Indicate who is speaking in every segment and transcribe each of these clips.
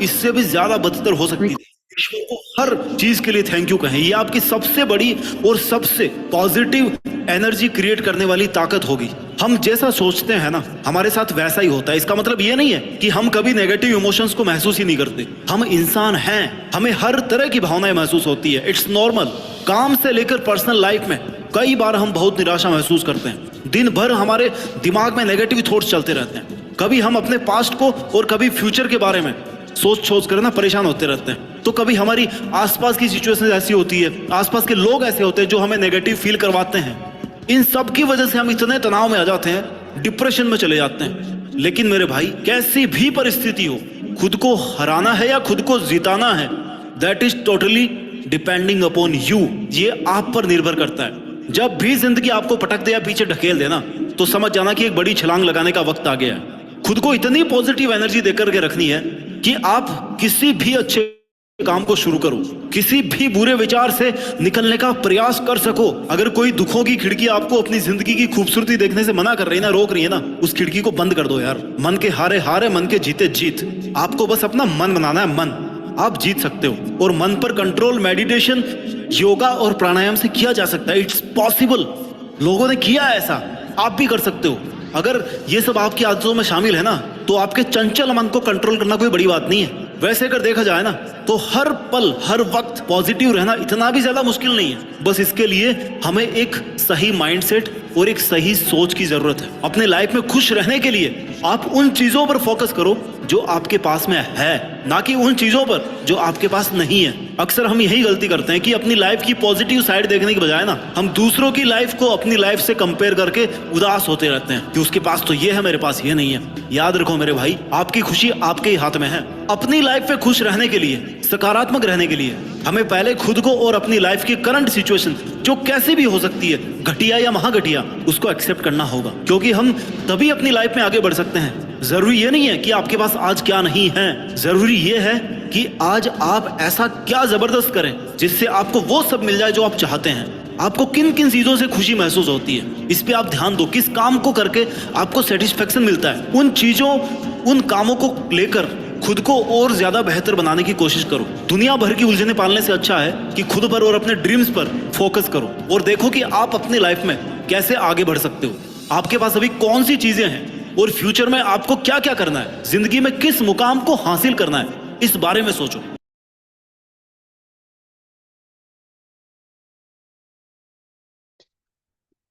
Speaker 1: इससे भी ज्यादा बदतर हो सकती थी। ईश्वर को हर चीज के लिए थैंक यू कहें। ये आपकी सबसे बड़ी और सबसे पॉजिटिव एनर्जी क्रिएट करने वाली ताकत होगी। हम जैसा सोचते हैं ना, हमारे साथ वैसा ही होता है। इसका मतलब ये नहीं है कि हम कभी नेगेटिव इमोशंस को महसूस ही नहीं करते। हम इंसान हैं, हमें हर तरह की भावनाएं महसूस होती है। It's normal. काम से लेकर पर्सनल लाइफ में कई बार हम बहुत निराशा महसूस करते हैं। दिन भर हमारे दिमाग में नेगेटिव थॉट्स चलते रहते हैं। कभी हम अपने पास्ट को और कभी फ्यूचर के बारे में सोच सोच कर ना परेशान होते रहते हैं। तो कभी हमारी आसपास की सिचुएशन ऐसी होती है, आसपास के लोग ऐसे होते हैं जो हमें नेगेटिव फील करवाते हैं। इन सब की वजह से हम इतने तनाव में आ जाते हैं, डिप्रेशन में चले जाते हैं। लेकिन मेरे भाई, कैसी भी परिस्थिति हो, खुद को हराना है या खुद को जिताना है, that is totally depending upon you. ये आप पर निर्भर करता है। जब भी जिंदगी आपको पटक दे या पीछे ढकेल देना, तो समझ जाना कि एक बड़ी छलांग लगाने का वक्त आ गया है। खुद को इतनी पॉजिटिव एनर्जी देकर के रखनी है कि आप किसी भी अच्छे काम को शुरू करो, किसी भी बुरे विचार से निकलने का प्रयास कर सको। अगर कोई दुखों की खिड़की आपको अपनी जिंदगी की खूबसूरती देखने से मना कर रही है ना, रोक रही है ना, उस खिड़की को बंद कर दो यार। मन के हारे हारे, मन के जीते जीत। आपको बस अपना मन बनाना है। मन आप जीत सकते हो। और मन पर कंट्रोल मेडिटेशन, योगा और प्राणायाम से किया जा सकता है। It's possible. लोगों ने किया है ऐसा, आप भी कर सकते हो। अगर ये सब आपकी आदतों में शामिल है ना, तो आपके चंचल मन को कंट्रोल करना कोई बड़ी बात नहीं है। वैसे अगर देखा जाए ना, तो हर पल हर वक्त पॉजिटिव रहना इतना भी ज्यादा मुश्किल नहीं है। बस इसके लिए हमें एक सही माइंडसेट और एक सही सोच की जरूरत है। अपने लाइफ में खुश रहने के लिए आप उन चीजों पर फोकस करो जो आपके पास में है, ना कि उन चीजों पर जो आपके पास नहीं है। अक्सर हम यही गलती करते हैं कि अपनी लाइफ की पॉजिटिव साइड देखने की बजाय ना, हम दूसरों की लाइफ को अपनी लाइफ से कंपेयर करके उदास होते रहते हैं कि उसके पास तो ये है, मेरे पास ये नहीं है। याद रखो मेरे भाई, आपकी खुशी आपके ही हाथ में है। अपनी लाइफ में खुश रहने के लिए, सकारात्मक रहने के लिए, हमें पहले खुद को और अपनी लाइफ की करंट सिचुएशन, जो कैसी भी हो सकती है, घटिया या महाघटिया, उसको एक्सेप्ट करना होगा। क्योंकि हम तभी अपनी लाइफ में आगे बढ़ सकते हैं। जरूरी ये नहीं है कि आपके पास आज क्या नहीं है, जरूरी ये है कि आज आप ऐसा क्या जबरदस्त करें जिससे आपको वो सब मिल जाए जो आप चाहते हैं। आपको किन किन चीजों से खुशी महसूस होती है, इस पे आप ध्यान दो। किस काम को करके आपको सेटिस्फेक्शन मिलता है, उन चीजों, उन कामों को लेकर खुद को और ज्यादा बेहतर बनाने की कोशिश करो। दुनिया भर की उलझने पालने से अच्छा है कि खुद पर और अपने ड्रीम्स पर फोकस करो और देखो कि आप अपनी लाइफ में कैसे आगे बढ़ सकते हो। आपके पास अभी कौन सी चीजें हैं और फ्यूचर में आपको क्या क्या करना है, जिंदगी में किस मुकाम को हासिल करना है, इस बारे में सोचो।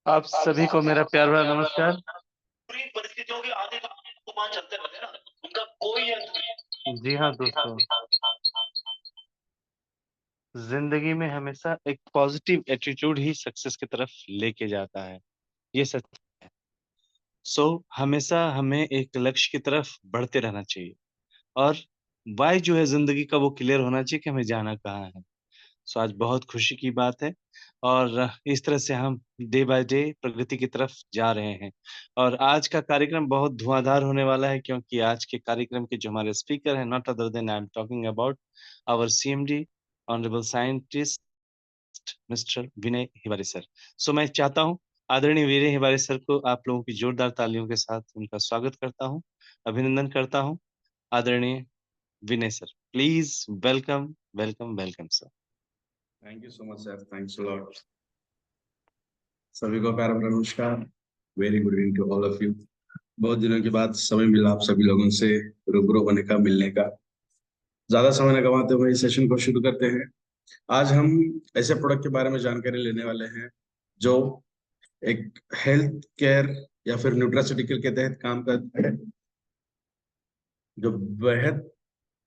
Speaker 2: आप सभी को मेरा प्यार भरा नमस्कार।
Speaker 1: पूरी परिस्थितियों के आगे तूफान चलते रहते हैं ना, उनका कोई अंत नहीं।
Speaker 2: जी हाँ दोस्तों, जिंदगी में हमेशा एक पॉजिटिव एटीट्यूड ही सक्सेस की तरफ लेके जाता है, ये सच है। हमेशा हमें एक लक्ष्य की तरफ बढ़ते रहना चाहिए और वाई जो है जिंदगी का वो क्लियर होना चाहिए कि हमें जाना कहाँ है। आज बहुत खुशी की बात है और इस तरह से हम डे बाय डे प्रगति की तरफ जा रहे हैं। और आज का कार्यक्रम बहुत धुआंधार होने वाला है, क्योंकि आज के कार्यक्रम के जो हमारे स्पीकर हैं, not other than I am talking about our CMD honourable scientist Mister Vinay Hiwari sir. मैं चाहता हूं आदरणीय विनय हिवारी सर को आप लोगों की जोरदार तालियों के साथ उनका स्वागत करता हूं, अभिनंदन करता हूं। आदरणीय Vinay sir, please welcome welcome welcome sir.
Speaker 3: Thank you so much sir, thanks a lot. सभी को प्यार भरा नमस्कार। Very good evening to all of you. बहुत दिनों के बाद समय मिला आप सभी लोगों से रूबरू होने का, मिलने का। ज्यादा समय न गंवाते हुए इस सेशन को शुरू करते हैं। आज हम ऐसे प्रोडक्ट के बारे में जानकारी लेने वाले हैं जो एक हेल्थ केयर या फिर न्यूट्रास्यूटिकल के तहत काम करता है, जो बेहद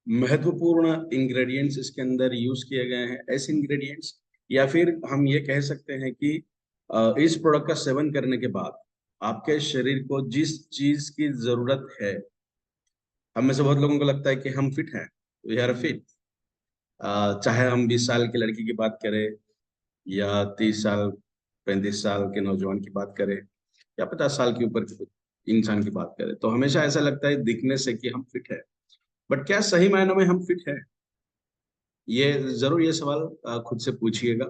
Speaker 3: महत्वपूर्ण इंग्रेडिएंट्स इसके अंदर यूज किए गए हैं। ऐसे इंग्रेडिएंट्स, या फिर हम ये कह सकते हैं कि इस प्रोडक्ट का सेवन करने के बाद आपके शरीर को जिस चीज की जरूरत है, हम में से बहुत लोगों को लगता है कि हम फिट हैं, वी आर फिट। चाहे हम 20 साल की लड़की की बात करें या 30 साल 35 साल के नौजवान की बात करें या 50 साल के ऊपर के इंसान की बात करें, तो हमेशा ऐसा लगता है दिखने से कि हम फिट है। बट क्या सही मायनों में हम फिट है? ये जरूर ये सवाल खुद से पूछिएगा।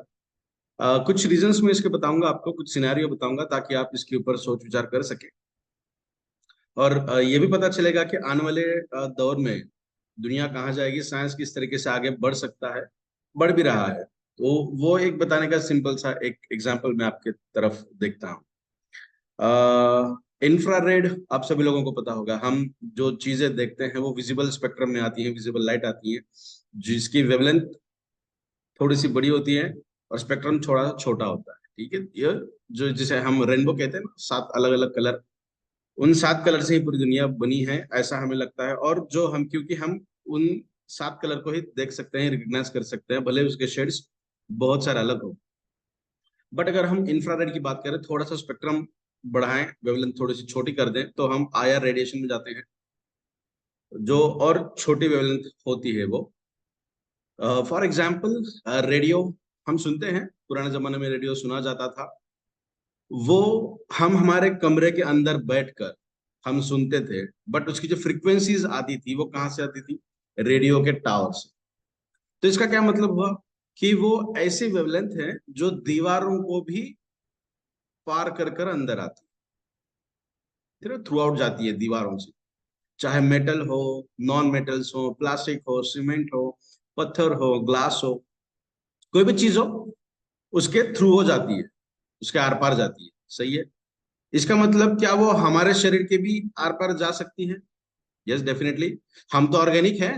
Speaker 3: कुछ रीजंस मैं इसके बताऊंगा आपको, कुछ सिनेरियो बताऊंगा ताकि आप इसके ऊपर सोच विचार कर सके। और ये भी पता चलेगा कि आने वाले दौर में दुनिया कहाँ जाएगी, साइंस किस तरीके से आगे बढ़ सकता है, बढ़ भी रहा है। तो वो एक बताने का सिंपल सा एक एग्जांपल मैं आपके तरफ देखता हूँ। इंफ्रारेड आप सभी लोगों को पता होगा, हम जो चीजें देखते हैं वो विजिबल स्पेक्ट्रम में आती हैं, विजिबल लाइट आती है, जिसकी वेवलेंथ थोड़ी सी बड़ी होती है और स्पेक्ट्रम थोड़ा छोटा होता है। ठीक है, ये जो जिसे हम रेनबो कहते हैं ना, 7 अलग अलग कलर, उन 7 कलर से ही पूरी दुनिया बनी है ऐसा हमें लगता है। और जो हम, क्योंकि हम उन 7 कलर को ही देख सकते हैं, रिकग्नाइज कर सकते हैं, भले उसके शेड्स बहुत सारे अलग हो। बट अगर हम इंफ्रारेड की बात करें, थोड़ा सा स्पेक्ट्रम बढ़ाएं, वेवलेंथ थोड़ी सी छोटी कर दें, तो हम आईआर रेडिएशन में जाते हैं, जो और छोटी वेवलेंथ होती है वो। फॉर एग्जाम्पल रेडियो हम सुनते हैं, पुराने जमाने में रेडियो सुना जाता था, वो हम हमारे कमरे के अंदर बैठकर हम सुनते थे, बट उसकी जो फ्रीक्वेंसीज आती थी वो कहाँ से आती थी, रेडियो के टावर से। तो इसका क्या मतलब हुआ कि वो ऐसी वेवलेंथ है जो दीवारों को भी पार कर कर अंदर आती है, थ्रू आउट जाती है दीवारों से, चाहे मेटल हो, नॉन मेटल्स हो, प्लास्टिक हो, सीमेंट हो, पत्थर हो, ग्लास हो, कोई भी चीज हो, उसके थ्रू हो जाती है, उसके आर पार जाती है। सही है। इसका मतलब क्या वो हमारे शरीर के भी आर पार जा सकती है? Yes, definitely. हम तो ऑर्गेनिक है,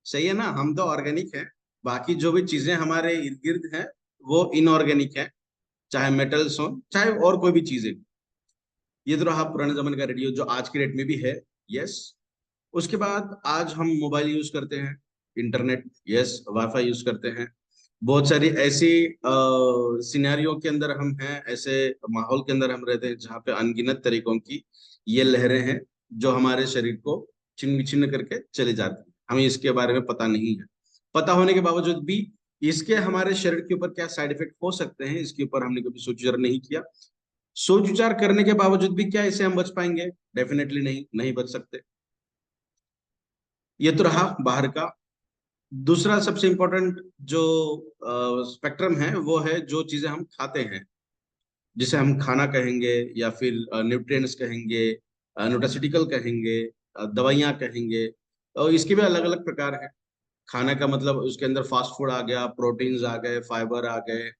Speaker 3: सही है ना, हम तो ऑर्गेनिक है। बाकी जो भी चीजें हमारे इर्द गिर्द हैं वो इनऑर्गेनिक है, चाहे मेटल्स हो, चाहे और कोई भी चीजें। ये तो रहा पुराने जमाने का रेडियो जो आज की डेट में भी है। यस। उसके बाद आज हम मोबाइल यूज करते हैं, इंटरनेट, यस, वाईफाई यूज करते हैं। बहुत सारी ऐसी सिनेरियो के अंदर हम हैं, ऐसे माहौल के अंदर हम रहते हैं जहाँ पे अनगिनत तरीकों की ये लहरें हैं जो हमारे शरीर को छिन्न विछिन्न करके चले जाती हैं। हमें इसके बारे में पता नहीं है। पता होने के बावजूद भी इसके हमारे शरीर के ऊपर क्या साइड इफेक्ट हो सकते हैं, इसके ऊपर हमने कभी सोच विचार नहीं किया। सोच विचार करने के बावजूद भी क्या इससे हम बच पाएंगे? डेफिनेटली नहीं, नहीं बच सकते। ये तो रहा बाहर का। दूसरा सबसे इंपॉर्टेंट जो स्पेक्ट्रम है वो है जो चीजें हम खाते हैं, जिसे हम खाना कहेंगे या फिर न्यूट्रिएंट्स कहेंगे, न्यूट्रास्यूटिकल कहेंगे, दवाइयाँ कहेंगे। और इसके भी अलग अलग प्रकार हैं। खाने का मतलब उसके अंदर फास्ट फूड आ गया, प्रोटीन्स आ गए, फाइबर आ गए,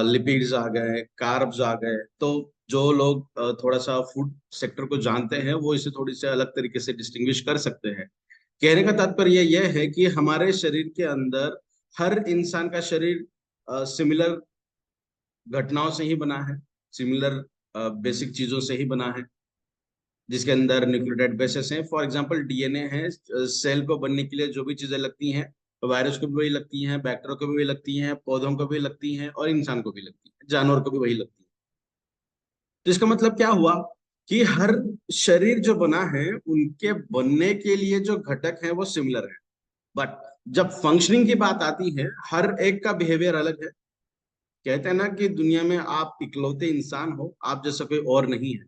Speaker 3: लिपिड्स आ गए, कार्ब्स आ गए। तो जो लोग थोड़ा सा फूड सेक्टर को जानते हैं वो इसे थोड़ी से अलग तरीके से डिस्टिंग्विश कर सकते हैं। कहने का तात्पर्य यह है कि हमारे शरीर के अंदर हर इंसान का शरीर सिमिलर घटनाओं से ही बना है, सिमिलर बेसिक चीजों से ही बना है, जिसके अंदर न्यूक्लियोटाइड बेसेस हैं। फॉर एग्जांपल डीएनए है, सेल को बनने के लिए जो भी चीजें लगती हैं, वायरस को भी वही लगती हैं, बैक्टीरिया को भी वही लगती हैं, पौधों को भी लगती हैं, और इंसान को भी लगती है, जानवर को भी वही लगती है। तो इसका मतलब क्या हुआ कि हर शरीर जो बना है उनके बनने के लिए जो घटक है वो सिमिलर है, बट जब फंक्शनिंग की बात आती है हर एक का बिहेवियर अलग है। कहते हैं ना कि दुनिया में आप इकलौते इंसान हो, आप जैसा कोई और नहीं है।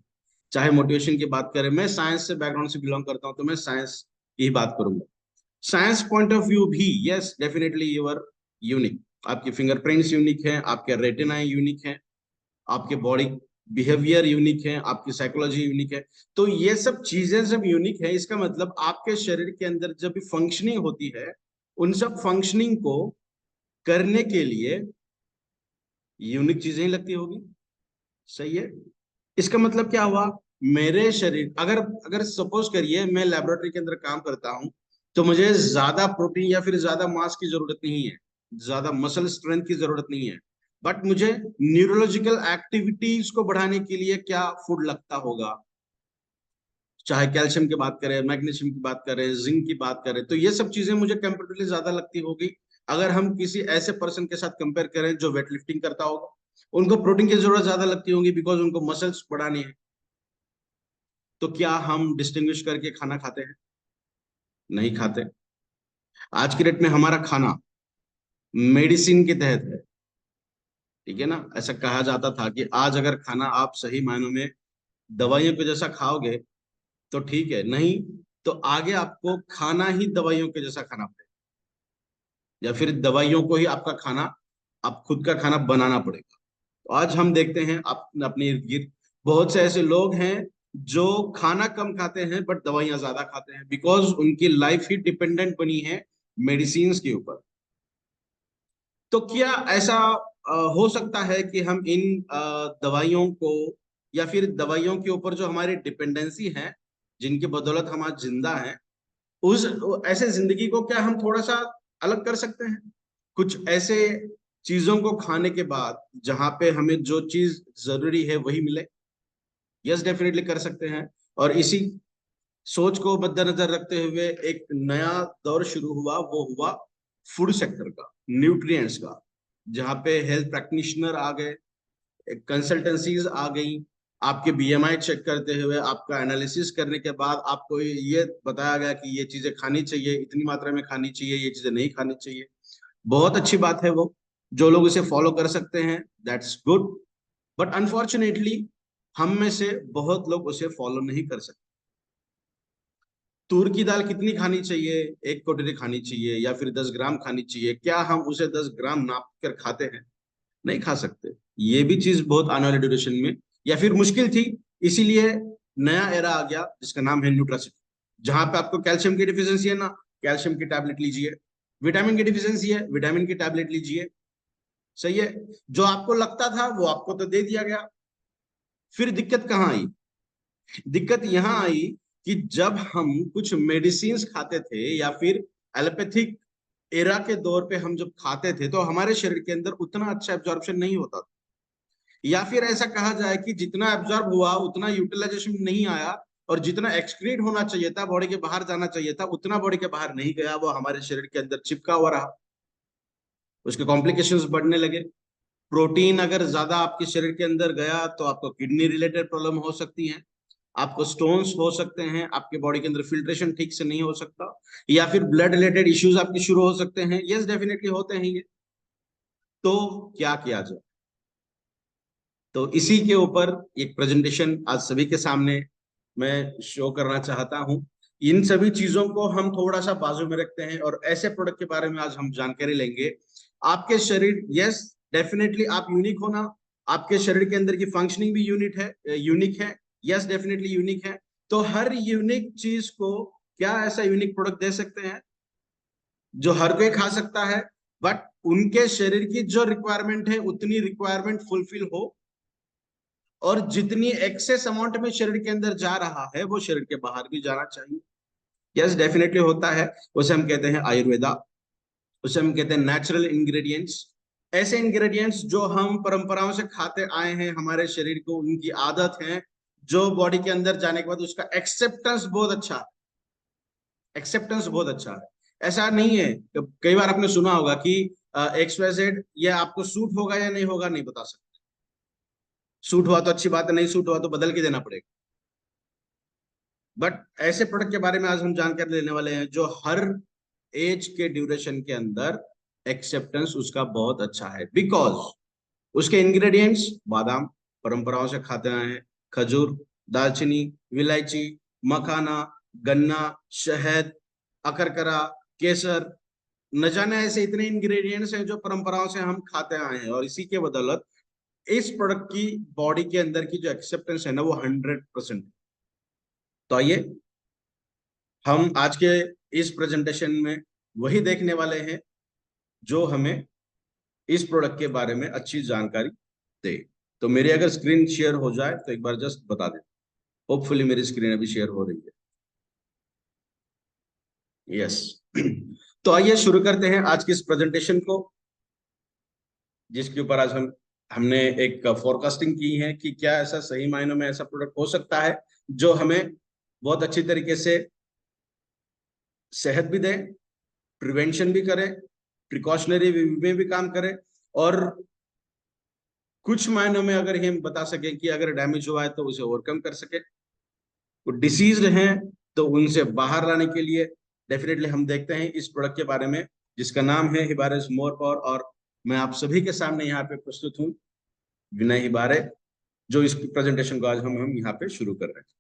Speaker 3: चाहे मोटिवेशन की बात करें, मैं साइंस से बैकग्राउंड से बिलोंग करता हूं तो मैं साइंस की ही बात करूंगा। साइंस पॉइंट ऑफ व्यू भी, yes, definitely you are unique. आपके फिंगरप्रिंट्स यूनिक है, आपके रेटिना यूनिक है, आपके बॉडी बिहेवियर यूनिक है, आपकी साइकोलॉजी यूनिक है। तो ये सब चीजें जब यूनिक है, इसका मतलब आपके शरीर के अंदर जब भी फंक्शनिंग होती है, उन सब फंक्शनिंग को करने के लिए यूनिक चीजें ही लगती होगी। सही है। इसका मतलब क्या हुआ, मेरे शरीर, अगर अगर सपोज करिए मैं लेबोरेटरी के अंदर काम करता हूं, तो मुझे ज्यादा प्रोटीन या फिर ज्यादा मास की जरूरत नहीं है, ज्यादा मसल स्ट्रेंथ की जरूरत नहीं है, बट मुझे न्यूरोलॉजिकल एक्टिविटीज को बढ़ाने के लिए क्या फूड लगता होगा। चाहे कैल्शियम की बात करें, मैग्नीशियम की बात करें, जिंक की बात करें, तो ये सब चीजें मुझे कंपेरेटिवली ज्यादा लगती होगी। अगर हम किसी ऐसे पर्सन के साथ कंपेयर करें जो वेट लिफ्टिंग करता होगा, उनको प्रोटीन की जरूरत ज्यादा लगती होगी बिकॉज उनको मसल्स बढ़ानी है। तो क्या हम डिस्टिंग्विश करके खाना खाते हैं? नहीं खाते। आज की डेट में हमारा खाना मेडिसिन के तहत है। ठीक है ना, ऐसा कहा जाता था कि आज अगर खाना आप सही मायनों में दवाइयों के जैसा खाओगे तो ठीक है, नहीं तो आगे आपको खाना ही दवाइयों के जैसा खाना पड़ेगा, या फिर दवाइयों को ही आपका खाना, आप खुद का खाना बनाना पड़ेगा। तो आज हम देखते हैं अपने इर्द गिर्द बहुत से ऐसे लोग हैं जो खाना कम खाते हैं बट दवाइयां ज्यादा खाते हैं, बिकॉज उनकी लाइफ ही डिपेंडेंट बनी है मेडिसिन के ऊपर। तो क्या ऐसा हो सकता है कि हम इन दवाइयों को, या फिर दवाइयों के ऊपर जो हमारी डिपेंडेंसी है, जिनकी बदौलत हम आज जिंदा हैं, उस ऐसे जिंदगी को क्या हम थोड़ा सा अलग कर सकते हैं? कुछ ऐसे चीजों को खाने के बाद जहां पे हमें जो चीज जरूरी है वही मिले। यस, डेफिनेटली कर सकते हैं। और इसी सोच को मद्देनजर रखते हुए एक नया दौर शुरू हुआ, वो हुआ फूड सेक्टर का, न्यूट्रिएंट्स का, जहाँ पे हेल्थ प्रैक्टिशनर आ गए, कंसल्टेंसीज आ गई। आपके बीएमआई चेक करते हुए, आपका एनालिसिस करने के बाद आपको ये बताया गया कि ये चीजें खानी चाहिए, इतनी मात्रा में खानी चाहिए, ये चीजें नहीं खानी चाहिए। बहुत अच्छी बात है वो, जो लोग इसे फॉलो कर सकते हैं, दैट्स गुड। बट अनफॉर्चुनेटली हम में से बहुत लोग उसे फॉलो नहीं कर सकते। तूर की दाल कितनी खानी चाहिए? 1 कटोरी खानी चाहिए या फिर 10 ग्राम खानी चाहिए? क्या हम उसे 10 ग्राम नाप कर खाते हैं? नहीं खा सकते। ये भी चीज बहुत आने वाले ड्यूरेशन में, या फिर मुश्किल थी, इसीलिए नया एरा आ गया जिसका नाम है न्यूट्रासिटी, जहां पे आपको कैल्शियम की डिफिशियंसी है ना, कैल्शियम की टैबलेट लीजिए। विटामिन की डिफिशियंसी है, विटामिन की टैबलेट लीजिए। सही है। जो आपको लगता था वो आपको तो दे दिया गया। फिर दिक्कत कहाँ आई? दिक्कत यहां आई कि जब हम कुछ मेडिसिन खाते थे, या फिर एलोपैथिक एरा के दौर पे हम जब खाते थे, तो हमारे शरीर के अंदर उतना अच्छा एब्जॉर्प्शन नहीं होता था। या फिर ऐसा कहा जाए कि जितना एब्जॉर्ब हुआ उतना यूटिलाइजेशन नहीं आया, और जितना एक्सक्रीट होना चाहिए था, बॉडी के बाहर जाना चाहिए था, उतना बॉडी के बाहर नहीं गया, वो हमारे शरीर के अंदर चिपका हुआ रहा। उसके कॉम्प्लिकेशंस बढ़ने लगे। प्रोटीन अगर ज्यादा आपके शरीर के अंदर गया तो आपको किडनी रिलेटेड प्रॉब्लम हो सकती है, आपको स्टोन्स हो सकते हैं, आपके बॉडी के अंदर फिल्ट्रेशन ठीक से नहीं हो सकता, या फिर ब्लड रिलेटेड इश्यूज आपके शुरू हो सकते हैं। यस, डेफिनेटली होते हैं ये। तो क्या किया जाए? तो इसी के ऊपर एक प्रेजेंटेशन आज सभी के सामने मैं शो करना चाहता हूं। इन सभी चीजों को हम थोड़ा सा बाजू में रखते हैं, और ऐसे प्रोडक्ट के बारे में आज हम जानकारी लेंगे। आपके शरीर, यस डेफिनेटली आप यूनिक होना, आपके शरीर के अंदर की फंक्शनिंग भी यूनिक है। यस, डेफिनेटली यूनिक है। तो हर यूनिक चीज को क्या ऐसा यूनिक प्रोडक्ट दे सकते हैं जो हर कोई खा सकता है, बट उनके शरीर की जो रिक्वायरमेंट है उतनी रिक्वायरमेंट फुलफिल हो, और जितनी एक्सेस अमाउंट में शरीर के अंदर जा रहा है वो शरीर के बाहर भी जाना चाहिए। यस, डेफिनेटली होता है। उसे हम कहते हैं आयुर्वेदा, उसे हम कहते हैं नेचुरल इंग्रेडिएंट्स। ऐसे इंग्रेडिएंट्स जो हम परंपराओं से खाते आए हैं, हमारे शरीर को उनकी आदत है, जो बॉडी के अंदर जाने के बाद उसका एक्सेप्टेंस बहुत अच्छा है। एक्सेप्टेंस बहुत अच्छा है। ऐसा नहीं है, कई बार आपने सुना होगा कि XYZ ये आपको सूट होगा या नहीं होगा नहीं बता सकते। सूट हुआ तो अच्छी बात है, नहीं सूट हुआ तो बदल के देना पड़ेगा। बट ऐसे प्रोडक्ट के बारे में आज हम जानकारी लेने वाले हैं जो हर एज के ड्यूरेशन के अंदर एक्सेप्टेंस उसका बहुत अच्छा है, बिकॉज उसके इंग्रेडिएंट्स बादाम परंपराओं से खाते आए हैं, खजूर, दालचीनी, इलायची, मखाना, गन्ना, शहद, अकरकरा, केसर, न जाने ऐसे इतने इंग्रेडिएंट्स हैं जो परंपराओं से हम खाते आए हैं, और इसी के बदौलत इस प्रोडक्ट की बॉडी के अंदर की जो एक्सेप्टेंस है ना वो 100%। तो आइए हम आज के इस प्रेजेंटेशन में वही देखने वाले हैं जो हमें इस प्रोडक्ट के बारे में अच्छी जानकारी दे। तो मेरी अगर स्क्रीन शेयर हो जाए तो एक बार जस्ट बता दें। होपफुली मेरी स्क्रीन अभी शेयर हो रही है। यस। तो आइए शुरू करते हैं आज की इस प्रेजेंटेशन को, जिसके ऊपर आज हमने एक फोरकास्टिंग की है कि क्या ऐसा सही मायनों में ऐसा प्रोडक्ट हो सकता है जो हमें बहुत अच्छी तरीके से सेहत भी दे, प्रिवेंशन भी करे, प्रिकॉशनरी में भी काम करे, और कुछ मायनों में अगर हम बता सके कि अगर डैमेज हुआ है तो उसे ओवरकम कर सके। वो डिसीज्ड हैं तो उनसे बाहर लाने के लिए डेफिनेटली हम देखते हैं इस प्रोडक्ट के बारे में, जिसका नाम है हिबारेस मोर पावर। और मैं आप सभी के सामने यहाँ पे प्रस्तुत हूँ विनय हिबारे, जो इस प्रेजेंटेशन को आज हम यहाँ पे शुरू कर रहे हैं।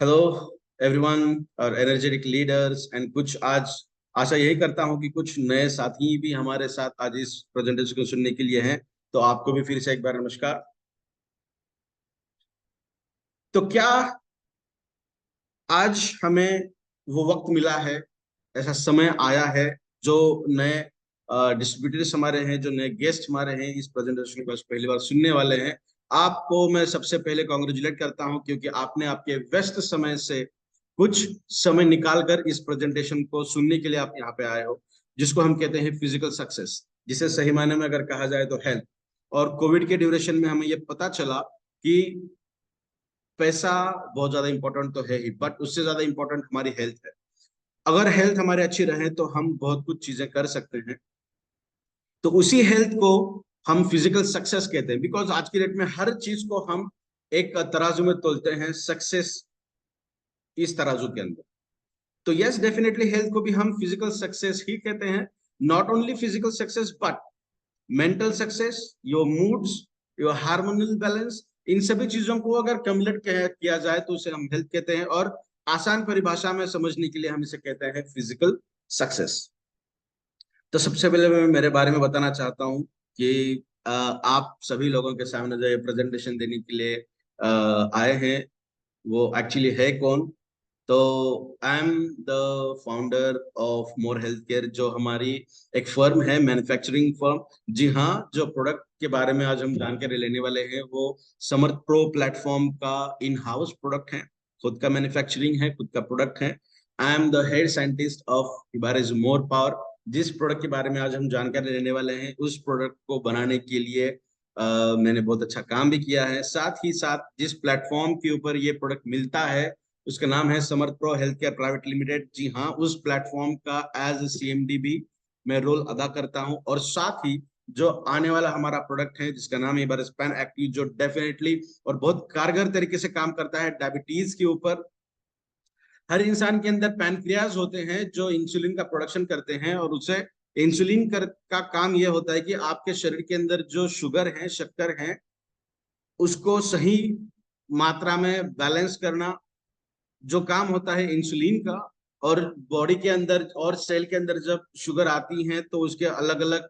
Speaker 3: हेलो एवरीवन और एनर्जेटिक लीडर्स एंड कुछ आज आशा यही करता हूं कि कुछ नए साथी भी हमारे साथ आज इस प्रेजेंटेशन को सुनने के लिए हैं। तो आपको भी फिर से एक बार नमस्कार। तो क्या आज हमें वो वक्त मिला है, ऐसा समय आया है, जो नए डिस्ट्रीब्यूटर्स हमारे हैं, जो नए गेस्ट हमारे हैं, इस प्रेजेंटेशन को पहली बार सुनने वाले हैं, आपको मैं सबसे पहले कॉन्ग्रेचुलेट करता हूं, क्योंकि आपने आपके व्यस्त समय से कुछ समय निकालकर इस प्रेजेंटेशन को सुनने के लिए आप यहाँ पे आए हो, जिसको हम कहते हैं फिजिकल सक्सेस, जिसे सही मायने में अगर कहा जाए तो हेल्थ। और कोविड के ड्यूरेशन में हमें ये पता चला कि पैसा बहुत ज्यादा इंपॉर्टेंट तो है ही, बट उससे ज्यादा इंपॉर्टेंट हमारी हेल्थ है। अगर हेल्थ हमारे अच्छी रहे तो हम बहुत कुछ चीजें कर सकते हैं। तो उसी हेल्थ को हम फिजिकल सक्सेस कहते हैं, बिकॉज आज की डेट में हर चीज को हम एक तराजू में तोलते हैं, सक्सेस इस तराजू के अंदर। तो यस, डेफिनेटली हेल्थ को भी हम फिजिकल सक्सेस ही कहते हैं। Not only physical success but mental success, your moods, your hormonal balance, इन सभी चीजों को अगर कम्युलेट किया जाए तो उसे हम हेल्थ कहते हैं। और आसान परिभाषा में समझने के लिए हम इसे कहते हैं फिजिकल सक्सेस। तो सबसे पहले मैं मेरे बारे में बताना चाहता हूँ कि आप सभी लोगों के सामने जो ये प्रेजेंटेशन देने के लिए आए हैं, वो एक्चुअली है कौन। तो आई am the founder of more health care, जो हमारी एक फर्म है, मैन्युफैक्चरिंग फर्म। जी हाँ, जो प्रोडक्ट के बारे में आज हम जानकारी लेने वाले हैं वो समर्थ प्रो प्लेटफॉर्म का इन हाउस प्रोडक्ट है, खुद का मैन्युफैक्चरिंग है, खुद का प्रोडक्ट है। I am the head scientist of Hibaris more power. जिस प्रोडक्ट के बारे में आज हम जानकारी लेने वाले हैं, उस प्रोडक्ट को बनाने के लिए मैंने बहुत अच्छा काम भी किया है। साथ ही साथ जिस प्लेटफॉर्म के ऊपर ये प्रोडक्ट मिलता है, उसका नाम है Samarth pro health care private limited. जी हाँ, उस प्लेटफॉर्म का एज सीएमडी भी मैं रोल अदा करता हूं। और साथ ही जो आने वाला हमारा प्रोडक्ट है, जिसका नाम है इबारिस्पैन एक्टिव, जो डेफिनेटली और बहुत कारगर तरीके से काम करता है डायबिटीज के ऊपर। हर इंसान के अंदर पैनक्रियाज होते हैं जो इंसुलिन का प्रोडक्शन करते हैं, और उसे का काम यह होता है कि आपके शरीर के अंदर जो शुगर है, शक्कर है, उसको सही मात्रा में बैलेंस करना, जो काम होता है इंसुलिन का। और बॉडी के अंदर और सेल के अंदर जब शुगर आती है तो उसके अलग अलग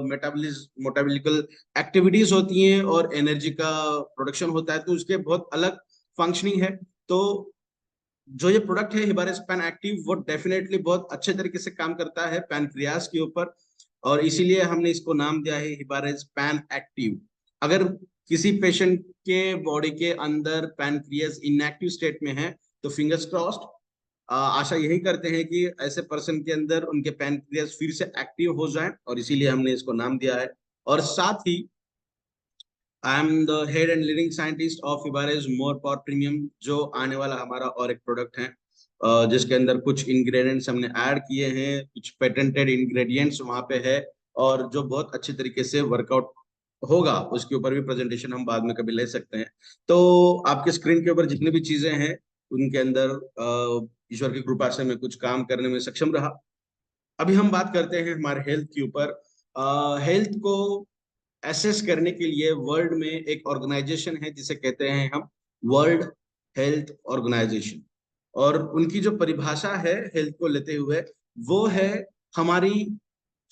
Speaker 3: मेटाबॉलिकल एक्टिविटीज होती हैं और एनर्जी का प्रोडक्शन होता है, तो उसके बहुत अलग फंक्शनिंग है। तो जो ये प्रोडक्ट है हिबारिस्पैन एक्टिव, वो डेफिनेटली बहुत अच्छे तरीके से काम करता है पैनक्रियाज के ऊपर, और इसीलिए हमने इसको नाम दिया है हिबारिस्पैन एक्टिव। अगर किसी पेशेंट के बॉडी के अंदर पैनक्रियाज इनएक्टिव स्टेट में है तो फिंगर्स क्रॉस्ड, आशा यही करते हैं कि ऐसे पर्सन के अंदर उनके पैनक्रियाज फिर से एक्टिव हो जाए, और इसीलिए हमने इसको नाम दिया है। और साथ ही I am the head and leading scientist of Hibaris more power premium, जो आने वाला हमारा और एक प्रोडक्ट है, जिसके अंदर कुछ इंग्रेडिएंट्स हमने ऐड किए हैं, कुछ पेटेंटेड इंग्रेडिएंट्स वहां पे है, और जो बहुत अच्छे तरीके से वर्कआउट होगा। उसके ऊपर भी प्रेजेंटेशन हम बाद में कभी ले सकते हैं। तो आपके स्क्रीन के ऊपर जितनी भी चीजें हैं, उनके अंदर ईश्वर की कृपा से मैं कुछ काम करने में सक्षम रहा। अभी हम बात करते हैं हमारे हेल्थ के ऊपर। हेल्थ को एसेस करने के लिए वर्ल्ड में एक ऑर्गेनाइजेशन है, जिसे कहते हैं हम वर्ल्ड हेल्थ ऑर्गेनाइजेशन। और उनकी जो परिभाषा है हेल्थ को लेते हुए, वो है हमारी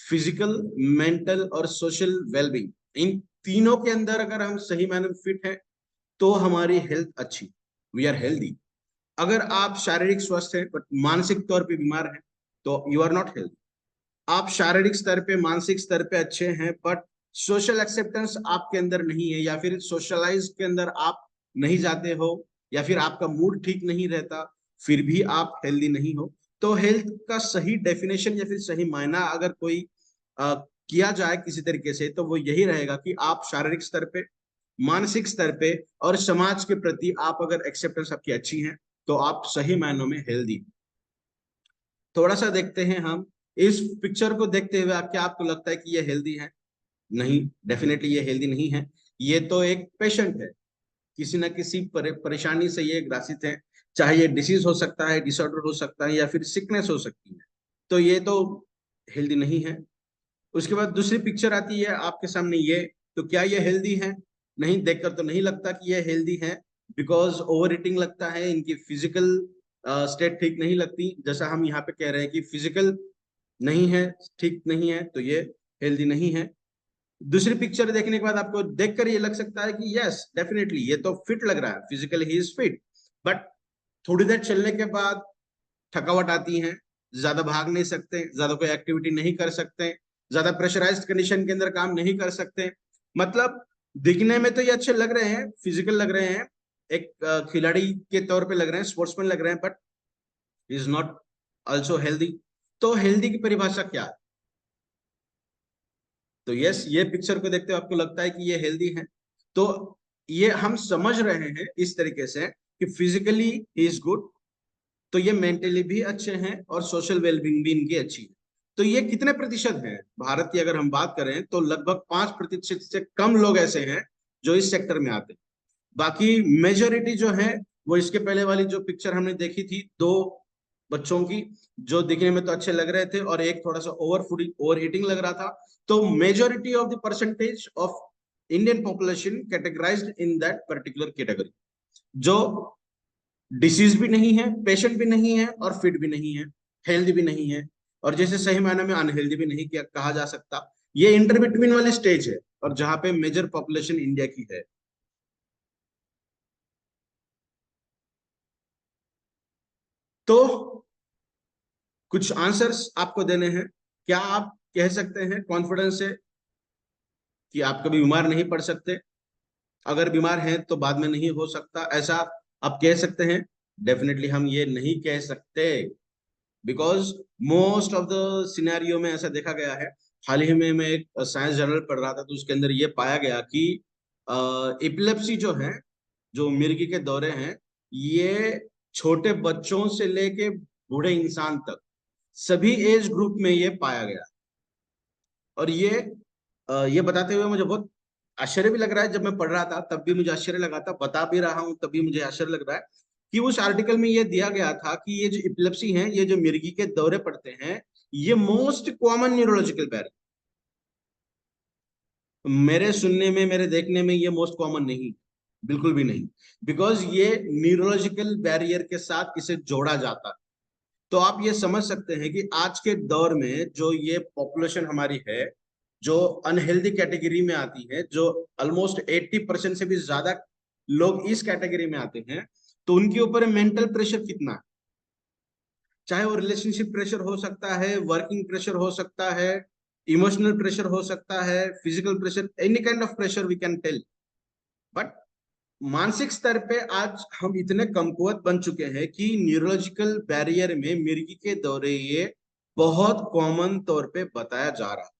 Speaker 3: फिजिकल, मेंटल और सोशल वेलबींग। इन तीनों के अंदर अगर हम सही मायने में फिट हैं तो हमारी हेल्थ अच्छी, वी आर हेल्दी। अगर आप शारीरिक स्वस्थ हैं बट मानसिक तौर पे बीमार हैं तो यू आर नॉट हेल्दी। आप शारीरिक स्तर पे, मानसिक स्तर पे अच्छे हैं बट सोशल एक्सेप्टेंस आपके अंदर नहीं है, या फिर सोशलाइज के अंदर आप नहीं जाते हो, या फिर आपका मूड ठीक नहीं रहता, फिर भी आप हेल्दी नहीं हो। तो हेल्थ का सही डेफिनेशन या फिर सही मायना अगर कोई किया जाए किसी तरीके से, तो वो यही रहेगा कि आप शारीरिक स्तर पे, मानसिक स्तर पे और समाज के प्रति आप अगर एक्सेप्टेंस आपकी अच्छी है तो आप सही मायनों में हेल्दी। थोड़ा सा देखते हैं हम इस पिक्चर को देखते हुए, क्या आपको लगता है कि ये हेल्दी है? नहीं, डेफिनेटली ये हेल्दी नहीं है। ये तो एक पेशेंट है, किसी ना किसी परेशानी से ये ग्रसित है, चाहे ये डिसीज हो सकता है, डिसऑर्डर हो सकता है, या फिर सिकनेस हो सकती है। तो ये तो हेल्दी नहीं है। उसके बाद दूसरी पिक्चर आती है आपके सामने ये, तो क्या ये हेल्दी है? नहीं, देखकर तो नहीं लगता कि ये हेल्दी है, बिकॉज ओवर ईटिंग लगता है, इनकी फिजिकल स्टेट ठीक नहीं लगती। जैसा हम यहाँ पे कह रहे हैं कि फिजिकल नहीं है, ठीक नहीं है, तो ये हेल्दी नहीं है। दूसरी पिक्चर देखने के बाद आपको देखकर ये लग सकता है कि यस डेफिनेटली ये तो फिट लग रहा है, physically he is fit, but थोड़ी देर चलने के बाद थकावट आती है, ज्यादा भाग नहीं सकते, ज्यादा कोई एक्टिविटी नहीं कर सकते, ज्यादा प्रेशराइज्ड कंडीशन के अंदर काम नहीं कर सकते। मतलब दिखने में तो ये अच्छे लग रहे हैं, फिजिकल लग रहे हैं, एक खिलाड़ी के तौर पे लग रहे हैं, स्पोर्ट्समैन लग रहे हैं, but is not also healthy. तो हेल्दी की परिभाषा क्या है? तो यस, ये पिक्चर को देखते हुए आपको लगता है कि ये हेल्दी है, तो ये हम समझ रहे हैं इस तरीके से कि फिजिकली ही इज गुड, तो ये मेंटली भी अच्छे हैं और सोशल वेलबींग भी इनकी अच्छी है। तो ये कितने प्रतिशत हैं? भारत की अगर हम बात करें तो लगभग 5% से कम लोग ऐसे हैं जो इस सेक्टर में आते हैं। बाकी मेजोरिटी जो है वो इसके पहले वाली जो पिक्चर हमने देखी थी, दो बच्चों की जो दिखने में तो अच्छे लग रहे थे और एक थोड़ा सा ओवर फूडिंग ओवर ईटिंग लग रहा था, तो majority of the percentage of Indian population categorised in that particular category, जो डिसीज भी नहीं है, पेशेंट भी नहीं है और फिट भी नहीं है, हेल्दी भी नहीं है, और जैसे सही मायने में अनहेल्दी भी नहीं कहा जा सकता। ये इंटर बिटवीन वाली स्टेज है और जहां पे मेजर पॉपुलेशन इंडिया की है। तो कुछ आंसर्स आपको देने हैं। क्या आप कह सकते हैं कॉन्फिडेंस से कि आप कभी बीमार नहीं पड़ सकते? अगर बीमार हैं तो बाद में नहीं हो सकता, ऐसा आप कह सकते हैं? डेफिनेटली हम ये नहीं कह सकते, because most of the scenario में ऐसा देखा गया है। हाल ही में मैं एक साइंस जर्नल पढ़ रहा था, तो उसके अंदर ये पाया गया कि एपिलेप्सी जो है, जो मिर्गी के दौरे हैं, ये छोटे बच्चों से लेके बूढ़े इंसान तक सभी एज ग्रुप में ये पाया गया। और ये बताते हुए मुझे बहुत आश्चर्य भी लग रहा है, जब मैं पढ़ रहा था तब भी मुझे आश्चर्य लगा था, बता भी रहा हूं तब भी मुझे आश्चर्य लग रहा है कि उस आर्टिकल में ये दिया गया था कि ये जो इपिलेप्सी है, ये जो मिर्गी के दौरे पड़ते हैं, ये मोस्ट कॉमन न्यूरोलॉजिकल बैरियर। मेरे सुनने में, मेरे देखने में ये मोस्ट कॉमन नहीं, बिल्कुल भी नहीं, बिकॉज ये न्यूरोलॉजिकल बैरियर के साथ इसे जोड़ा जाता है। तो आप ये समझ सकते हैं कि आज के दौर में जो ये पॉपुलेशन हमारी है, जो अनहेल्दी कैटेगरी में आती है, जो ऑलमोस्ट 80% से भी ज्यादा लोग इस कैटेगरी में आते हैं, तो उनके ऊपर मेंटल प्रेशर कितना है? चाहे वो रिलेशनशिप प्रेशर हो सकता है, वर्किंग प्रेशर हो सकता है, इमोशनल प्रेशर हो सकता है, physical pressure, any kind of pressure we can tell. But मानसिक स्तर पे आज हम इतने कमकुवत बन चुके हैं कि न्यूरोलॉजिकल बैरियर में मिर्गी के दौरे ये बहुत कॉमन तौर पे बताया जा रहा है।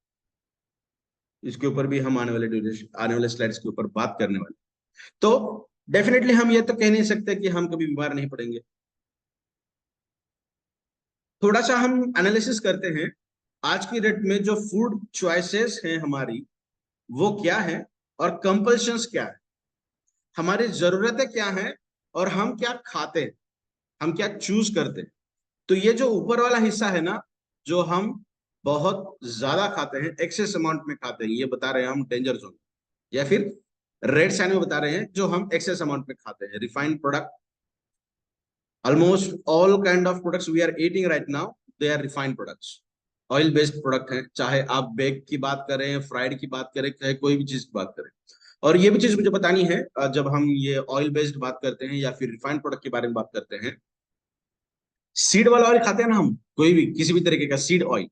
Speaker 3: इसके ऊपर भी हम आने वाले स्लाइड्स के ऊपर बात करने वाले। तो डेफिनेटली हम ये तो कह नहीं सकते कि हम कभी बीमार नहीं पड़ेंगे। थोड़ा सा हम एनालिसिस करते हैं आज की डेट में जो फूड चॉइसेस हैं हमारी, वो क्या है और कंपल्शंस क्या है, हमारी जरूरतें क्या हैं और हम क्या खाते हैं, हम क्या चूज करते हैं। तो ये जो ऊपर वाला हिस्सा है ना, जो हम बहुत ज्यादा खाते हैं, एक्सेस अमाउंट में खाते हैं, ये बता रहे हैं हम डेंजर जोन, या फिर रेड साइन में बता रहे हैं जो हम एक्सेस अमाउंट में खाते हैं। Refined product, almost all kind of products we are eating right now, they are refined products, oil based product हैं। चाहे आप बेक की बात करें, फ्राइड की बात करें, चाहे कोई भी चीज की बात करें। और ये भी चीज मुझे बतानी है, जब हम ये ऑयल बेस्ड बात करते हैं या फिर रिफाइंड प्रोडक्ट के बारे में बात करते हैं, सीड वाला ऑयल खाते हैं ना हम, कोई भी किसी भी तरीके का सीड ऑयल,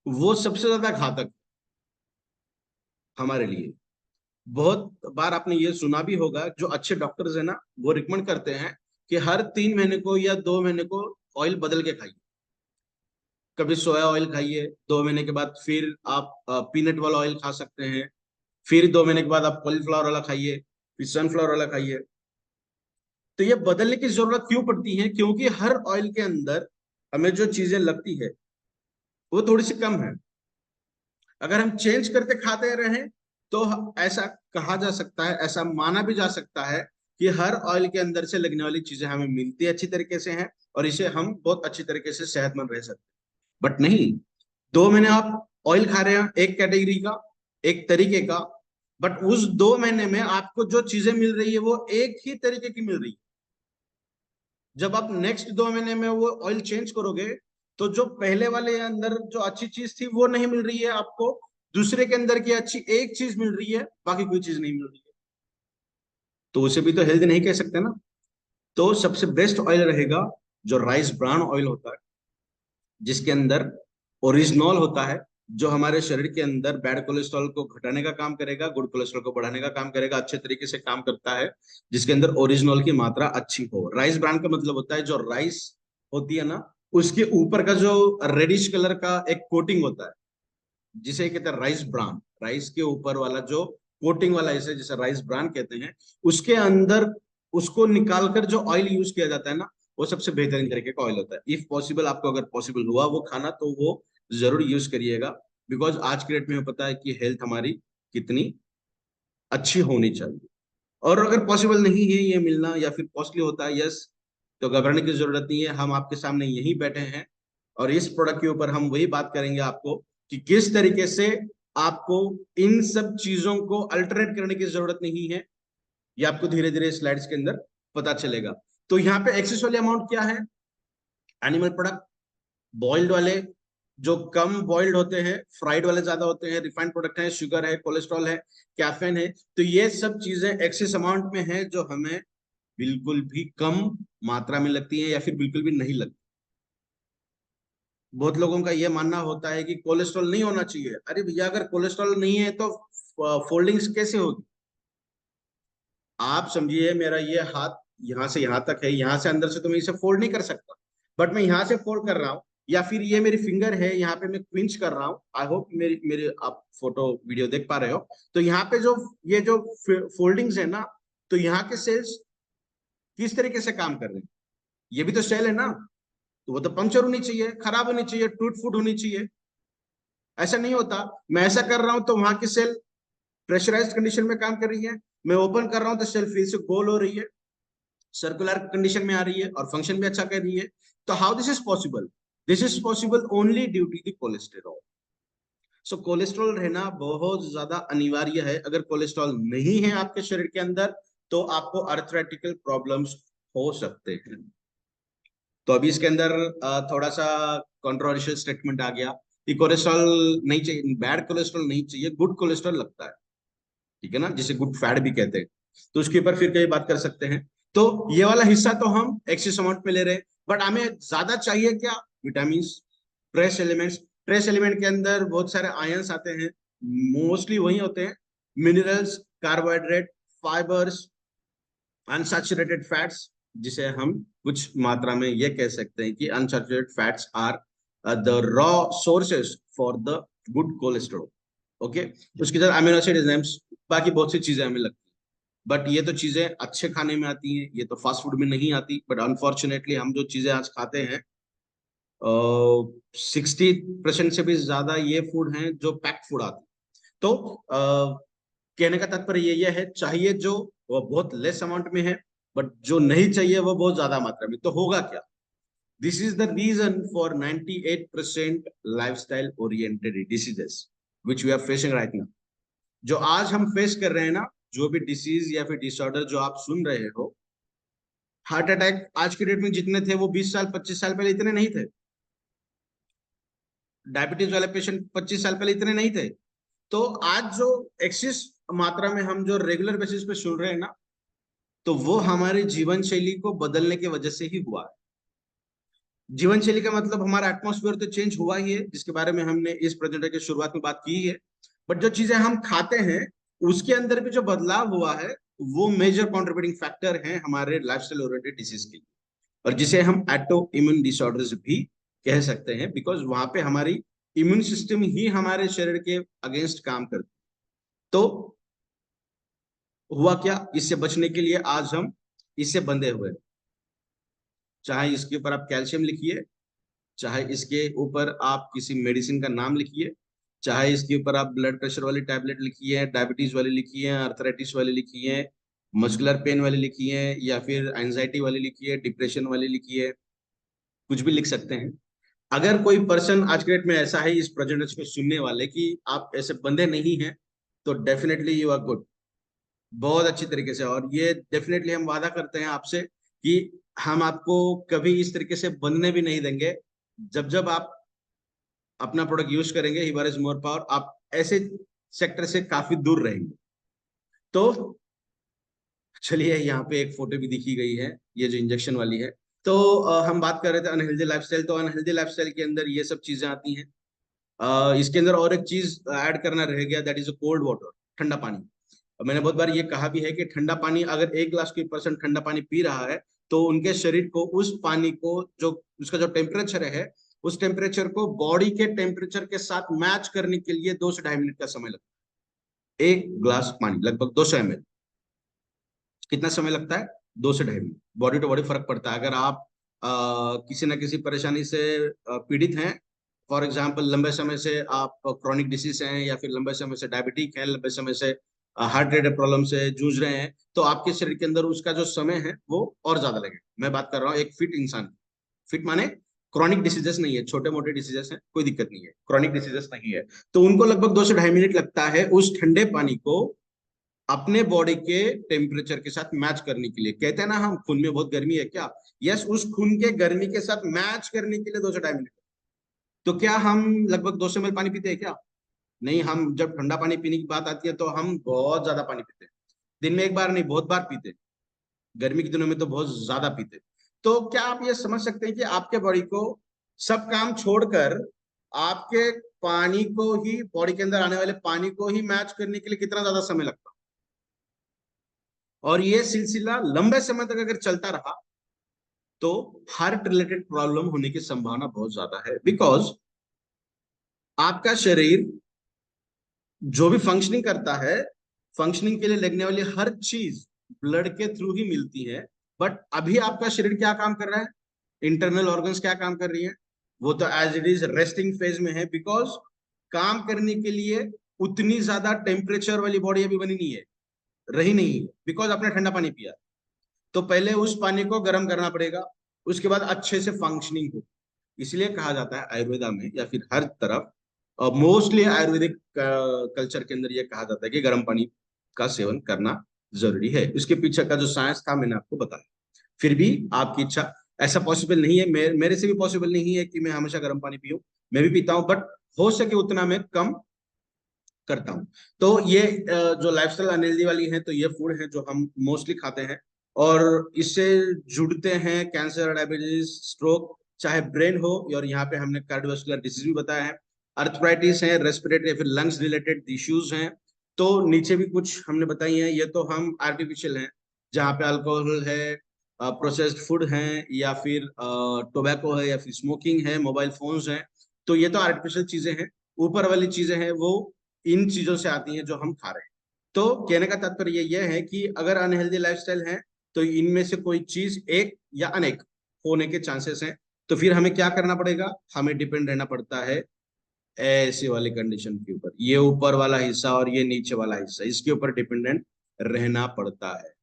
Speaker 3: वो सबसे ज्यादा घातक हमारे लिए। बहुत बार आपने ये सुना भी होगा, जो अच्छे डॉक्टर्स है ना, वो रिकमेंड करते हैं कि हर 3 महीने को या 2 महीने को ऑयल बदल के खाइए। कभी सोया ऑयल खाइए, 2 महीने के बाद फिर आप पीनट वाला ऑयल खा सकते हैं, फिर 2 महीने के बाद आप कॉलीफ्लावर वाला खाइए, फिर सनफ्लावर वाला खाइए। तो ये बदलने की जरूरत क्यों पड़ती है? क्योंकि हर ऑयल के अंदर हमें जो चीजें लगती है वो थोड़ी सी कम है। अगर हम चेंज करते खाते रहें तो ऐसा कहा जा सकता है, ऐसा माना भी जा सकता है कि हर ऑयल के अंदर से लगने वाली चीजें हमें मिलती अच्छी तरीके से हैं और इसे हम बहुत अच्छी तरीके से सेहतमंद रह सकते हैं। बट नहीं, 2 महीने आप ऑयल खा रहे हैं एक कैटेगरी का, एक तरीके का, बट उस 2 महीने में आपको जो चीजें मिल रही है वो एक ही तरीके की मिल रही है। जब आप नेक्स्ट 2 महीने में वो ऑयल चेंज करोगे तो जो पहले वाले अंदर जो अच्छी चीज थी वो नहीं मिल रही है आपको, दूसरे के अंदर की अच्छी एक चीज मिल रही है, बाकी कोई चीज नहीं मिल रही है, तो उसे भी तो हेल्दी नहीं कह सकते ना। तो सबसे बेस्ट ऑयल रहेगा जो राइस ब्रान ऑयल होता है, जिसके अंदर ओरिजिनॉल होता है, जो हमारे शरीर के अंदर बैड कोलेस्ट्रॉल को घटाने का काम करेगा, गुड कोलेस्ट्रॉल को बढ़ाने का काम करेगा, अच्छे तरीके से काम करता है, जिसके अंदर ओरिजिनॉल की मात्रा अच्छी हो। राइस ब्रान का मतलब होता है जो राइस होती है ना, उसके ऊपर का जो रेडिश कलर का एक कोटिंग होता है, जिसे कहते हैं राइस ब्रान। राइस के ऊपर वाला जो कोटिंग वाला हिस्सा, जिसे राइस ब्रान कहते हैं, उसके अंदर उसको निकालकर जो ऑयल यूज किया जाता है ना, वो सबसे बेहतरीन तरीके का ऑयल होता है। इफ पॉसिबल, आपको अगर पॉसिबल हुआ वो खाना, तो वो जरूर यूज करिएगा, बिकॉज आज के डेट में हमें पता है कि हेल्थ हमारी कितनी अच्छी होनी चाहिए। और अगर पॉसिबल नहीं है ये मिलना, या फिर कॉस्टली होता है, यस, तो घबराने की जरूरत नहीं है। हम आपके सामने यहीं बैठे हैं, और इस प्रोडक्ट के ऊपर हम वही बात करेंगे आपको कि किस तरीके से आपको इन सब चीजों को अल्टरनेट करने की जरूरत नहीं है। ये आपको धीरे धीरे स्लाइड्स के अंदर पता चलेगा। तो यहाँ पे एक्सेस वाले अमाउंट क्या है? एनिमल प्रोडक्ट, बॉइल्ड वाले जो कम बॉइल्ड होते हैं, फ्राइड वाले ज्यादा होते हैं, रिफाइंड प्रोडक्ट है, शुगर है, कोलेस्ट्रॉल है, कैफीन है, तो ये सब चीजें एक्सेस अमाउंट में है, जो हमें बिल्कुल भी कम मात्रा में लगती है या फिर बिल्कुल भी नहीं लगती। बहुत लोगों का ये मानना होता है कि कोलेस्ट्रॉल नहीं होना चाहिए। अरे भैया, अगर कोलेस्ट्रॉल नहीं है तो फोल्डिंग्स कैसे होगी? आप समझिए, मेरा ये हाथ यहाँ से यहाँ तक है, यहाँ से अंदर से तो मैं इसे फोल्ड नहीं कर सकता, बट मैं यहाँ से फोल्ड कर रहा हूँ, या फिर ये मेरी फिंगर है, यहाँ पे मैं क्विंच कर रहा हूँ। आई होप मेरी मेरी आप फोटो वीडियो देख पा रहे हो। तो यहाँ पे जो ये जो फोल्डिंग्स है ना, तो यहाँ के सेल्स किस तरीके से काम कर रहे हैं? ये भी तो सेल है ना, तो वो तो पंक्चर होनी चाहिए, खराब होनी चाहिए, टूट फूट होनी चाहिए। ऐसा नहीं होता। मैं ऐसा कर रहा हूं तो वहां की सेल प्रेशराइज्ड कंडीशन में काम कर रही है, मैं ओपन कर रहा हूं तो सेल फिर से गोल हो रही है, सर्कुलर कंडीशन में आ रही है, और फंक्शन भी अच्छा कर रही है। तो how this is possible? This is possible only due to the cholesterol. So cholesterol रहना बहुत ज्यादा अनिवार्य है। अगर कोलेस्ट्रॉल नहीं है आपके शरीर के अंदर, तो आपको अर्थराइटिकल प्रॉब्लम्स हो सकते हैं। तो अभी इसके अंदर थोड़ा सा कंट्रोवर्शियल स्टेटमेंट आ गया कि कोलेस्ट्रॉल नहीं चाहिए, बैड कोलेस्ट्रॉल नहीं चाहिए, गुड कोलेस्ट्रॉल लगता है, ठीक है ना, जिसे गुड फैट भी कहते हैं। तो उसके ऊपर फिर कई बात कर सकते हैं। तो ये वाला हिस्सा तो हम एक्सेस अमाउंट में ले रहे हैं, बट हमें ज्यादा चाहिए क्या? Vitamin, trace elements. Trace element के अंदर बहुत सारे आयंस आते हैं, मोस्टली वही होते हैं, minerals, carbohydrate, fibres, unsaturated fats, जिसे हम कुछ मात्रा में ये कह सकते हैं कि unsaturated fats are the raw sources for the good cholesterol. Okay, उसके साथ अमीनो एसिड एंजाइम्स, बाकी बहुत सी चीजें हमें लगती हैं, बट ये तो चीजें अच्छे खाने में आती हैं, ये तो फास्ट फूड में नहीं आती। बट अनफॉर्चुनेटली हम जो चीजें आज खाते हैं, 60% से भी ज्यादा ये फूड हैं जो पैक्ड फूड आते हैं। तो कहने का तात्पर्य ये है, चाहिए जो वो बहुत लेस अमाउंट में है, बट जो नहीं चाहिए वो बहुत ज्यादा मात्रा में। तो होगा क्या? This is the reason for 98% lifestyle oriented diseases which we are facing right now. जो आज हम फेस कर रहे हैं ना, जो भी डिसीज या फिर डिसऑर्डर जो आप सुन रहे हो, हार्ट अटैक आज के डेट में जितने थे वो 20 साल 25 साल पहले इतने नहीं थे। डायबिटीज वाले पेशेंट 25 साल पहले इतने नहीं थे। तो आज जो एक्सिस मात्रा में हम जो रेगुलर बेसिस पे सुन रहे हैं ना, तो वो हमारी जीवन शैली को बदलने की वजह से ही हुआ है। जीवन शैली का मतलब हमारा एटमॉस्फेयर तो चेंज हुआ ही है, जिसके बारे में हमने इस प्रेजेंटेशन की शुरुआत में बात की है। बट जो चीजें हम खाते हैं उसके अंदर भी जो बदलाव हुआ है, वो मेजर कॉन्ट्रीब्यूटिंग फैक्टर है हमारे लाइफस्टाइल ओरिएंटेड डिसीज के लिए, और जिसे हम ऑटो इम्यून डिसऑर्डर्स भी कह सकते हैं, बिकॉज वहां पे हमारी इम्यून सिस्टम ही हमारे शरीर के अगेंस्ट काम करती है। तो हुआ क्या? इससे बचने के लिए आज हम इससे बंधे हुए हैं। चाहे इसके ऊपर आप कैल्शियम लिखिए, चाहे इसके ऊपर आप किसी मेडिसिन का नाम लिखिए, चाहे इसके ऊपर आप ब्लड प्रेशर वाली टैबलेट लिखिए, डायबिटीज वाली लिखिए, अर्थराइटिस वाली लिखिए, मस्कुलर पेन वाली लिखिए, या फिर एंजाइटी वाली लिखिए, डिप्रेशन वाली लिखिए, कुछ भी लिख सकते हैं। अगर कोई पर्सन आज के डेट में ऐसा है इस प्रेजेंटेशन को सुनने वाले कि आप ऐसे बंदे नहीं हैं, तो डेफिनेटली यू आर गुड, बहुत अच्छी तरीके से। और ये डेफिनेटली हम वादा करते हैं आपसे कि हम आपको कभी इस तरीके से बनने भी नहीं देंगे। जब जब आप अपना प्रोडक्ट यूज करेंगे, हिबारिस मोर पावर, आप ऐसे सेक्टर से काफी दूर रहेंगे। तो चलिए, यहाँ पे एक फोटो भी दिखी गई है, ये जो इंजेक्शन वाली है। तो हम बात कर रहे थे अनहेल्दी लाइफस्टाइल, तो अनहेल्दी लाइफस्टाइल के अंदर ये सब चीजें आती हैं। इसके अंदर और एक चीज ऐड करना रह गया, दैट इज कोल्ड वाटर, ठंडा पानी। और मैंने बहुत बार ये कहा भी है कि ठंडा पानी, अगर एक ग्लास कोई पर्सन ठंडा पानी पी रहा है, तो उनके शरीर को उस पानी को, जो उसका जो टेम्परेचर है, उस टेम्परेचर को बॉडी के टेम्परेचर के साथ मैच करने के लिए 2 से 2.5 मिनट का समय लगता है। एक ग्लास पानी लगभग 200 ml, कितना समय लगता है? 2 से 2.5 मिनट। बॉडी टू बॉडी फर्क पड़ता है। अगर आप किसी ना किसी परेशानी से पीड़ित हैं, फॉर एग्जाम्पल लंबे समय से आप क्रॉनिक डिसीज हैं, या फिर लंबे समय से डायबिटिक हैं, लंबे समय से हार्ट रिलेटेड प्रॉब्लम से जूझ रहे हैं, तो आपके शरीर के अंदर उसका जो समय है वो और ज्यादा लगेगा। मैं बात कर रहा हूँ एक फिट इंसान की। फिट माने क्रॉनिक डिसीजेस नहीं है, छोटे मोटे डिसीजेस हैं, कोई दिक्कत नहीं है, क्रॉनिक डिसीजेस नहीं है, तो उनको लगभग 2 से 2.5 मिनट लगता है उस ठंडे पानी को अपने बॉडी के टेम्परेचर के साथ मैच करने के लिए। कहते हैं ना हम, खून में बहुत गर्मी है क्या? यस, उस खून के गर्मी के साथ मैच करने के लिए 2 से 2.5 मिनट। तो क्या हम लगभग 200 ml पानी पीते हैं क्या? नहीं, हम जब ठंडा पानी पीने की बात आती है तो हम बहुत ज्यादा पानी पीते हैं। दिन में एक बार नहीं, बहुत बार पीते हैं। गर्मी के दिनों में तो बहुत ज्यादा पीते हैं। तो क्या आप ये समझ सकते हैं कि आपके बॉडी को सब काम छोड़कर आपके पानी को ही, बॉडी के अंदर आने वाले पानी को ही मैच करने के लिए कितना ज्यादा समय लगता है? और ये सिलसिला लंबे समय तक अगर चलता रहा तो हार्ट रिलेटेड प्रॉब्लम होने की संभावना बहुत ज्यादा है। बिकॉज आपका शरीर जो भी फंक्शनिंग करता है, फंक्शनिंग के लिए लगने वाली हर चीज ब्लड के थ्रू ही मिलती है। बट अभी आपका शरीर क्या काम कर रहा है? इंटरनल ऑर्गन्स क्या काम कर रही है? वो तो as it is resting phase में है। बिकॉज काम करने के लिए उतनी ज्यादा टेम्परेचर वाली बॉडी अभी बनी नहीं है, रही नहीं है, बिकॉज आपने ठंडा पानी पिया। तो पहले उस पानी को गर्म करना पड़ेगा, उसके बाद अच्छे से फंक्शनिंग हो। इसलिए कहा जाता है आयुर्वेदा में या फिर हर तरफ, मोस्टली आयुर्वेदिक कल्चर के अंदर यह कहा जाता है कि गर्म पानी का सेवन करना जरूरी है। उसके पीछे का जो साइंस था मैंने आपको बताया। फिर भी आपकी इच्छा, ऐसा पॉसिबल नहीं है, मेरे से भी पॉसिबल नहीं है कि मैं हमेशा गर्म पानी पीऊं। मैं भी पीता हूं, बट हो सके उतना मैं कम करता हूँ। तो ये जो लाइफस्टाइल अनहेल्दी वाली है, तो ये फूड है जो हम मोस्टली खाते हैं, और इससे जुड़ते हैं कैंसर, डायबिटीज, स्ट्रोक, चाहे ब्रेन हो, और यहाँ पे हमने कार्डियोवास्कुलर डिसीज भी बताया है, अर्थराइटिस है, रेस्पिरेटरी या फिर लंग्स रिलेटेड इश्यूज हैं। तो नीचे भी कुछ हमने बताई है, ये तो हम आर्टिफिशियल हैं, जहाँ पे अल्कोहल है, प्रोसेस्ड फूड है, या फिर टोबैको है, या फिर स्मोकिंग है, मोबाइल फोन्स हैं। तो ये तो आर्टिफिशियल चीजें हैं। ऊपर वाली चीजें हैं वो इन चीजों से आती हैं जो हम खा रहे हैं। तो कहने का तात्पर्य यह है कि अगर अनहेल्दी लाइफस्टाइल है, तो इनमें से कोई चीज एक या अनेक होने के चांसेस हैं। तो फिर हमें क्या करना पड़ेगा? हमें डिपेंड रहना पड़ता है ऐसे वाले कंडीशन के ऊपर। ये ऊपर वाला हिस्सा और ये नीचे वाला हिस्सा, इसके ऊपर डिपेंडेंट रहना पड़ता है।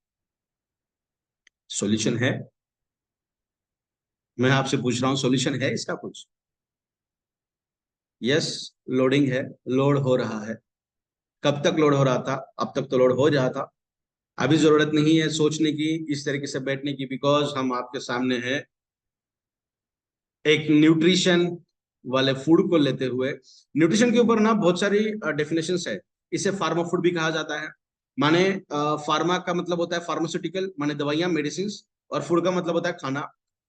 Speaker 3: सॉल्यूशन है? मैं आपसे पूछ रहा हूं, सॉल्यूशन है इसका कुछ? यस, लोडिंग है, लोड हो रहा है। कब तक लोड हो रहा था? अब तक तो लोड हो रहा था। अभी जरूरत नहीं है सोचने की, इस तरीके से बैठने की, बिकॉज हम आपके सामने हैं एक न्यूट्रिशन वाले फूड को लेते हुए। न्यूट्रिशन के ऊपर ना बहुत सारी डेफिनेशंस है। इसे फार्मा फूड भी कहा जाता है। माने फार्मा का मतलब होता है फार्मास्यूटिकल, माने दवाइयां, मेडिसिन, और फूड का मतलब होता है खाना।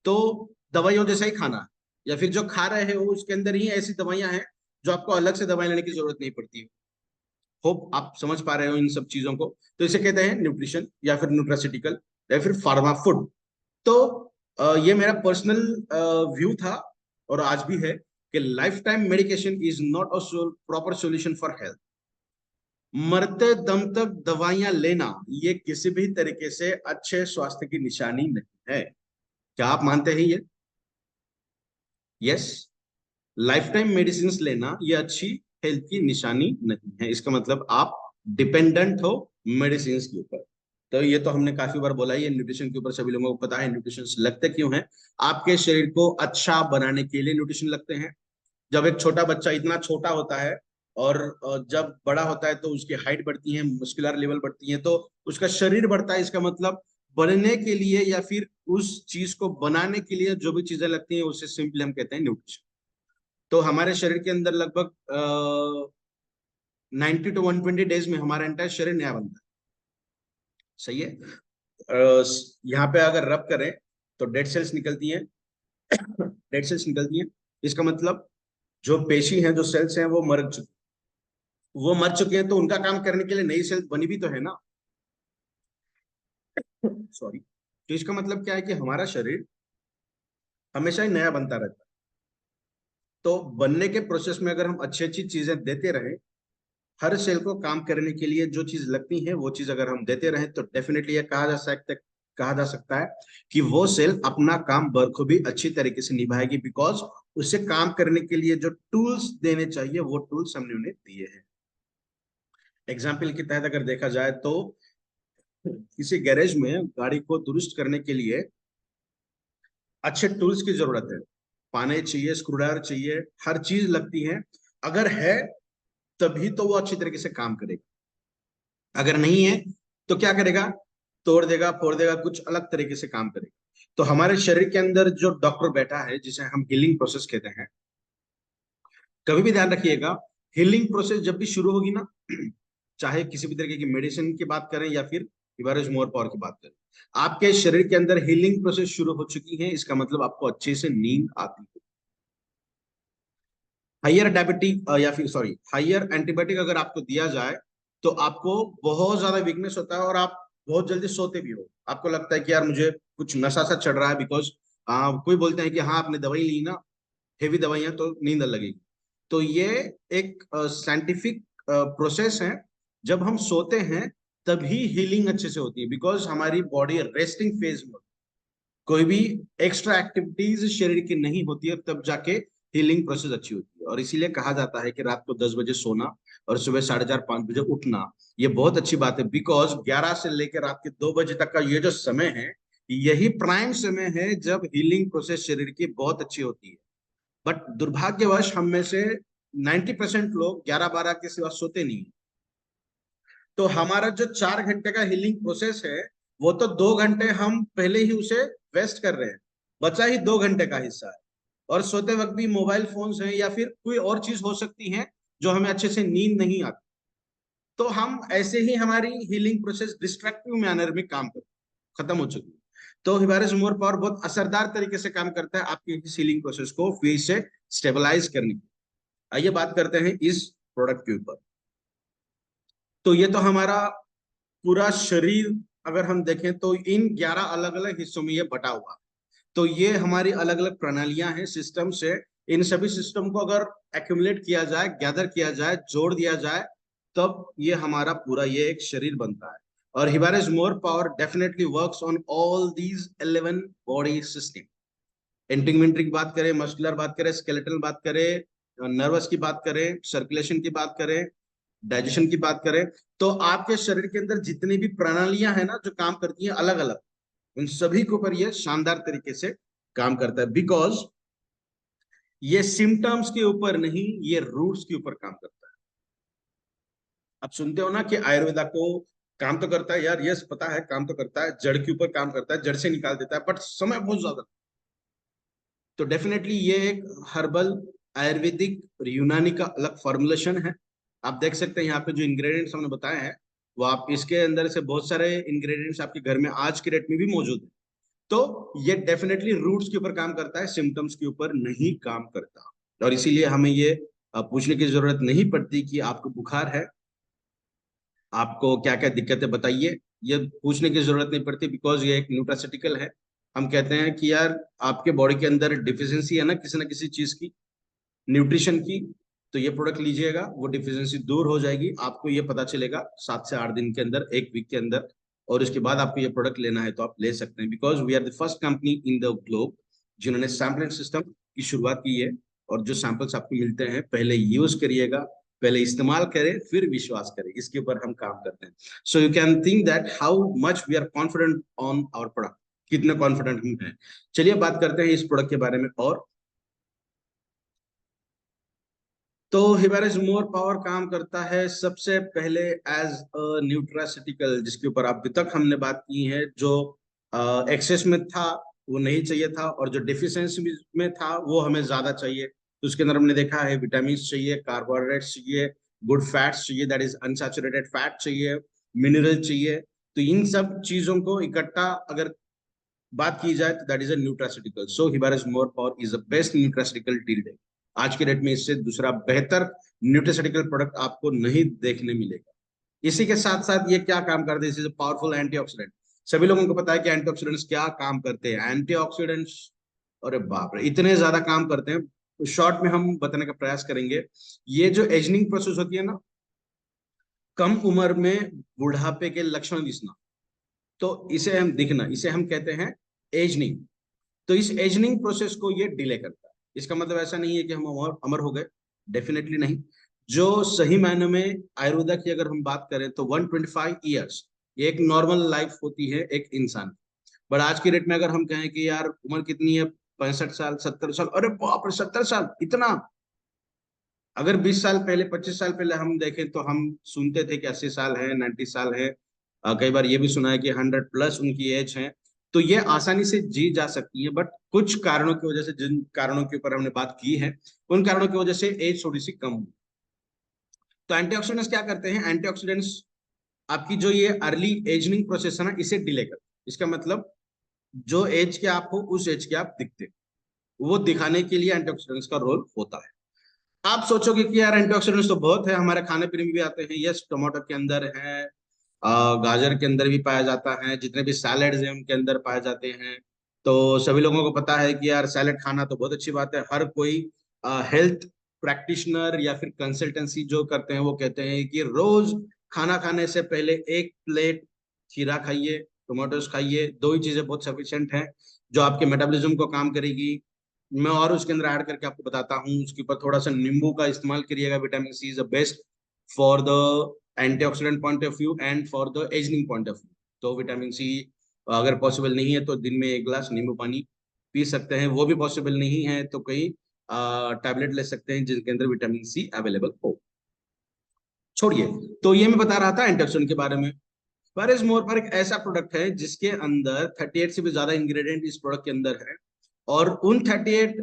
Speaker 3: तो दवाइयों जैसा ही खाना, या फिर जो खा रहे हो उसके अंदर ही ऐसी दवाइयां हैं जो आपको अलग से दवाई लेने की जरूरत नहीं पड़ती। होप आप समझ पा रहे हो इन सब चीजों को। तो इसे कहते हैं न्यूट्रिशन, या फिर न्यूट्रास्यूटिकल, या फिर फार्मा फूड। तो ये मेरा पर्सनल व्यू था, और आज भी है, कि life time medication is not a proper solution for health. मरते दम तक दवाइयां लेना ये किसी भी तरीके से अच्छे स्वास्थ्य की निशानी नहीं है। क्या आप मानते हैं ये? यस, लाइफ टाइम मेडिसिन लेना ये अच्छी हेल्थ की निशानी नहीं है। इसका मतलब आप डिपेंडेंट हो मेडिसिन के ऊपर। तो ये तो हमने काफी बार बोला, ये न्यूट्रिशन के ऊपर सभी लोगों को पता है न्यूट्रिशन लगते क्यों हैं। आपके शरीर को अच्छा बनाने के लिए न्यूट्रिशन लगते हैं। जब एक छोटा बच्चा इतना छोटा होता है, और जब बड़ा होता है, तो उसकी हाइट बढ़ती है, मस्कुलर लेवल बढ़ती है, तो उसका शरीर बढ़ता है। इसका मतलब बनने के लिए या फिर उस चीज को बनाने के लिए जो भी चीजें लगती हैं, उसे सिंपली हम कहते हैं न्यूट्रिशन। तो हमारे शरीर के अंदर लगभग 90 to 120 डेज में हमारा एंटायर शरीर नया बनता है। सही है। यहाँ पे अगर रब करें तो डेड सेल्स निकलती हैं, डेड सेल्स निकलती हैं। इसका मतलब जो पेशी हैं, जो सेल्स हैं, वो मर चुके हैं, तो उनका काम करने के लिए नई सेल्स बनी भी तो है ना। सॉरी। तो इसका मतलब क्या है कि हमारा शरीर हमेशा ही नया बनता रहता है। तो बनने के प्रोसेस में अगर हम अच्छी अच्छी चीजें देते रहें, हर सेल को काम करने के लिए जो चीज लगती है वो चीज अगर हम देते रहें, तो डेफिनेटली ये कहा जा सकता है कि वो सेल अपना काम बखूबी अच्छी तरीके से निभाएगी, बिकॉज उसे काम करने के लिए जो टूल्स देने चाहिए वो टूल्स हमने उन्हें दिए हैं। एग्जाम्पल के तहत अगर देखा जाए तो किसी गैरेज में गाड़ी को दुरुस्त करने के लिए अच्छे टूल्स की जरूरत है। पाने चाहिए, स्क्रूड्राइवर चाहिए, हर चीज लगती है। अगर है तभी तो वो अच्छी तरीके से काम करेगा। अगर नहीं है तो क्या करेगा? तोड़ देगा, फोड़ देगा, कुछ अलग तरीके से काम करेगा। तो हमारे शरीर के अंदर जो डॉक्टर बैठा है, जिसे हम हीलिंग प्रोसेस कहते हैं, कभी भी ध्यान रखिएगा, हीलिंग प्रोसेस जब भी शुरू होगी ना, चाहे किसी भी तरीके की मेडिसिन की बात करें या फिर हिबारिस मोर पावर की बात करें, आपके शरीर के अंदर हीलिंग प्रोसेस शुरू हो चुकी है, इसका मतलब आपको अच्छे से नींद आती है। हाइयर डायबिटिक या फिर सॉरी हाइयर एंटीबायोटिक अगर आपको दिया जाए तो आपको बहुत ज्यादा वीकनेस होता है और आप बहुत जल्दी सोते भी हो। आपको लगता है कि यार मुझे कुछ नशा सा चढ़ रहा है, बिकॉज कोई बोलते हैं कि हाँ आपने दवाई ली ना, हेवी दवाइयां, तो नींद लगेगी। तो ये एक साइंटिफिक प्रोसेस है। जब हम सोते हैं तभी हीलिंग अच्छे से होती है, बिकॉज हमारी बॉडी रेस्टिंग फेज में, कोई भी एक्स्ट्रा एक्टिविटीज शरीर की नहीं होती है, तब जाके हीलिंग प्रोसेस अच्छी होती है। और इसीलिए कहा जाता है कि रात को 10 बजे सोना और सुबह 4:30-5 बजे उठना, ये बहुत अच्छी बात है, बिकॉज 11 से लेकर रात के 2 बजे तक का ये जो समय है, यही प्राइम समय है जब हीलिंग प्रोसेस शरीर की बहुत अच्छी होती है। बट दुर्भाग्यवश हम में से 90% लोग 11-12 के सिवा सोते नहीं। तो हमारा जो 4 घंटे का हीलिंग प्रोसेस है, वो तो 2 घंटे हम पहले ही उसे वेस्ट कर रहे हैं, बचा ही 2 घंटे का हिस्सा है। और सोते वक्त भी मोबाइल फोन्स हैं या फिर कोई और चीज हो सकती है जो हमें अच्छे से नींद नहीं आती। तो हम ऐसे ही हमारी हीलिंग प्रोसेस डिस्ट्रक्टिव मैनर में काम कर खत्म हो चुकी है। तो हिबारिस मोर पावर बहुत असरदार तरीके से काम करता है आपकी इस हीलिंग प्रोसेस को फिर से स्टेबलाइज करने की। आइए बात करते हैं इस प्रोडक्ट के ऊपर। तो ये तो हमारा पूरा शरीर अगर हम देखें तो इन 11 अलग अलग हिस्सों में ये बटा हुआ। तो ये हमारी अलग अलग प्रणालियां हैं, सिस्टम्स है। इन सभी सिस्टम को अगर एक्यूमुलेट किया जाए, गैदर किया जाए, जोड़ दिया जाए, तब ये हमारा पूरा ये एक शरीर बनता है। और Hibaris more power definitely works on all these 11 body system. Integumentary की बात करें, मस्कुलर बात करें, स्केलेटल बात करें, नर्वस की बात करें, सर्कुलेशन की बात करें, डाइजेशन की बात करें, तो आपके शरीर के अंदर जितनी भी प्रणालियां हैं ना जो काम करती हैं अलग अलग, उन सभी के ऊपर ये शानदार तरीके से काम करता है। बिकॉज ये सिम्टम्स के ऊपर नहीं, ये रूट्स के ऊपर काम करता है। आप सुनते हो ना कि आयुर्वेदा को काम तो करता है, यार यस पता है काम तो करता है, जड़ के ऊपर काम करता है, जड़ से निकाल देता है, बट समय बहुत ज्यादा। तो डेफिनेटली ये एक हर्बल आयुर्वेदिक और यूनानी का अलग फॉर्मुलेशन है। आप देख सकते हैं यहाँ पे जो इंग्रेडिएंट्स हमने बताए हैं, वो आप इसके अंदर से बहुत सारे इंग्रेडिएंट्स आपके घर में आज के डेट में भी मौजूद है। तो ये डेफिनेटली रूट्स के ऊपर काम करता है, सिम्टम्स के ऊपर नहीं काम करता। और इसीलिए हमें ये पूछने की जरूरत नहीं पड़ती कि आपको बुखार है, आपको क्या क्या दिक्कतें बताइए, ये पूछने की जरूरत नहीं पड़ती, बिकॉज ये एक न्यूट्रासिटिकल है। हम कहते हैं कि यार आपके बॉडी के अंदर डिफिशियंसी है ना किसी चीज की, न्यूट्रिशन की, तो ये प्रोडक्ट लीजिएगा, वो डिफिशियंसी दूर हो जाएगी। आपको ये पता चलेगा 7 से 8 दिन के अंदर, 1 वीक के अंदर। और इसके बाद आपको ये प्रोडक्ट लेना है तो आप ले सकते हैं, because we are the first company in the globe जिन्होंने सैम्पलिंग सिस्टम की शुरुआत की है। और जो सैंपल्स आपको मिलते हैं, पहले यूज करिएगा, पहले इस्तेमाल करें, फिर विश्वास करें, इसके ऊपर हम काम करते हैं। So you can think that how much we are confident on our product, कितने कॉन्फिडेंट हम हैं। चलिए बात करते हैं इस प्रोडक्ट के बारे में। और तो हिबारिस मोर पावर काम करता है सबसे पहले एज अ न्यूट्रासिटिकल, जिसके ऊपर अभी तक हमने बात की है। जो एक्सेस में था वो नहीं चाहिए था, और जो डिफिशियंसी में था वो हमें ज्यादा चाहिए। तो उसके अंदर हमने देखा है विटामिन चाहिए, कार्बोहाइड्रेट्स चाहिए, गुड फैट्स चाहिए, दैट इज अनसैचुरेटेड फैट चाहिए, मिनरल चाहिए। तो इन सब चीजों को इकट्ठा अगर बात की जाए तो that is a nutraceutical. So Hibaris more power is the best nutraceutical till date. आज के डेट में इससे दूसरा बेहतर न्यूट्रास्यूटिकल प्रोडक्ट आपको नहीं देखने मिलेगा। इसी के साथ साथ ये क्या काम करते हैं, पावरफुल एंटीऑक्सीडेंट। सभी लोगों को पता है कि एंटीऑक्सीडेंट्स क्या काम करते हैं। एंटीऑक्सीडेंट्स, अरे बाप रे, इतने ज्यादा काम करते हैं। तो शॉर्ट में हम बताने का प्रयास करेंगे। ये जो एजनिंग प्रोसेस होती है ना, कम उम्र में बुढ़ापे के लक्षण दिखना, तो इसे हम दिखना, इसे हम कहते हैं एजनिंग। तो इस एजनिंग प्रोसेस को ये डिले करता है। इसका मतलब ऐसा नहीं है कि हम अमर हो गए, डेफिनेटली नहीं। जो सही मायने में आयुर्वेदा की अगर हम बात करें तो 125 ईयर्स ये एक नॉर्मल लाइफ होती है एक इंसान की। बट आज की डेट में अगर हम कहें कि यार उम्र कितनी है, 65 साल, 70 साल, अरे बाप रे 70 साल, इतना। अगर 20 साल पहले, 25 साल पहले हम देखें तो हम सुनते थे कि 80 साल है, 90 साल है। कई बार ये भी सुना है कि 100 प्लस उनकी एज है। तो ये आसानी से जी जा सकती है, बट कुछ कारणों की वजह से, जिन कारणों के ऊपर हमने बात की है, उन कारणों की वजह से एज थोड़ी सी कम हुई। तो एंटीऑक्सीडेंट्स क्या करते हैं, एंटीऑक्सीडेंट्स आपकी जो ये अर्ली एजिंग प्रोसेस है ना, इसे डिले करते हैं। इसका मतलब जो एज के आप हो उस एज के आप दिखते, वो दिखाने के लिए एंटीऑक्सीडेंट्स का रोल होता है। आप सोचोगे कि यार एंटीऑक्सीडेंट्स तो बहुत है, हमारे खाने पीने में भी आते हैं। यस, टमाटर के अंदर है, गाजर के अंदर भी पाया जाता है, जितने भी सैलेड्स हैं उनके अंदर पाए जाते हैं। तो सभी लोगों को पता है कि यार सैलेड खाना तो बहुत अच्छी बात है। हर कोई हेल्थ प्रैक्टिशनर या फिर कंसल्टेंसी जो करते हैं वो कहते हैं कि रोज खाना खाने से पहले 1 प्लेट खीरा खाइए, टोमेटोज खाइए। 2 ही चीजें बहुत सफिशिएंट हैं जो आपके मेटाबॉलिज्म को काम करेगी। मैं और उसके अंदर ऐड करके आपको बताता हूँ। उसके ऊपर थोड़ा सा नींबू का इस्तेमाल करिएगा। Vitamin C is the best for the antioxidant point of view and for the ageing point of view. तो विटामिन सी अगर पॉसिबल नहीं है तो दिन में 1 गिलास नींबू पानी पी सकते हैं। वो भी पॉसिबल नहीं है तो कई टैबलेट ले सकते हैं जिनके अंदर विटामिन सी अवेलेबल हो। छोड़िए, तो ये मैं बता रहा था एंटीऑक्सीडेंट के बारे में। वेयर इज मोर पर एक ऐसा प्रोडक्ट है जिसके अंदर 38 से भी ज्यादा इंग्रेडिएंट इस प्रोडक्ट के अंदर है, और उन 38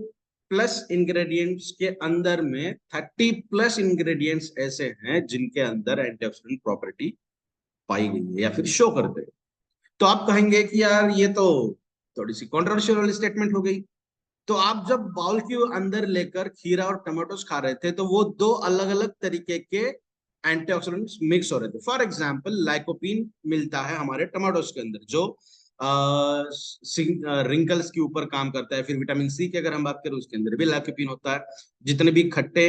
Speaker 3: प्लस इंग्रेडिएंट्स के अंदर में 30 प्लस इंग्रेडिएंट्स ऐसे हैं जिनके अंदर एंटीऑक्सीडेंट प्रॉपर्टी पाई गई है या फिर शो करते हैं। तो आप कहेंगे कि यार ये तो थोड़ी सी कॉन्ट्रोवर्शियल स्टेटमेंट हो गई। तो आप जब बाउल के अंदर लेकर खीरा और टमाटोस खा रहे थे तो वो 2 अलग अलग तरीके के एंटीऑक्सीडेंट्स मिक्स हो रहे थे। फॉर एग्जांपल लाइकोपीन मिलता है हमारे टमाटोस के अंदर जो रिंकल्स के ऊपर काम करता है। फिर विटामिन सी की अगर हम बात करें उसके अंदर भी लाइकोपीन होता है। जितने भी खट्टे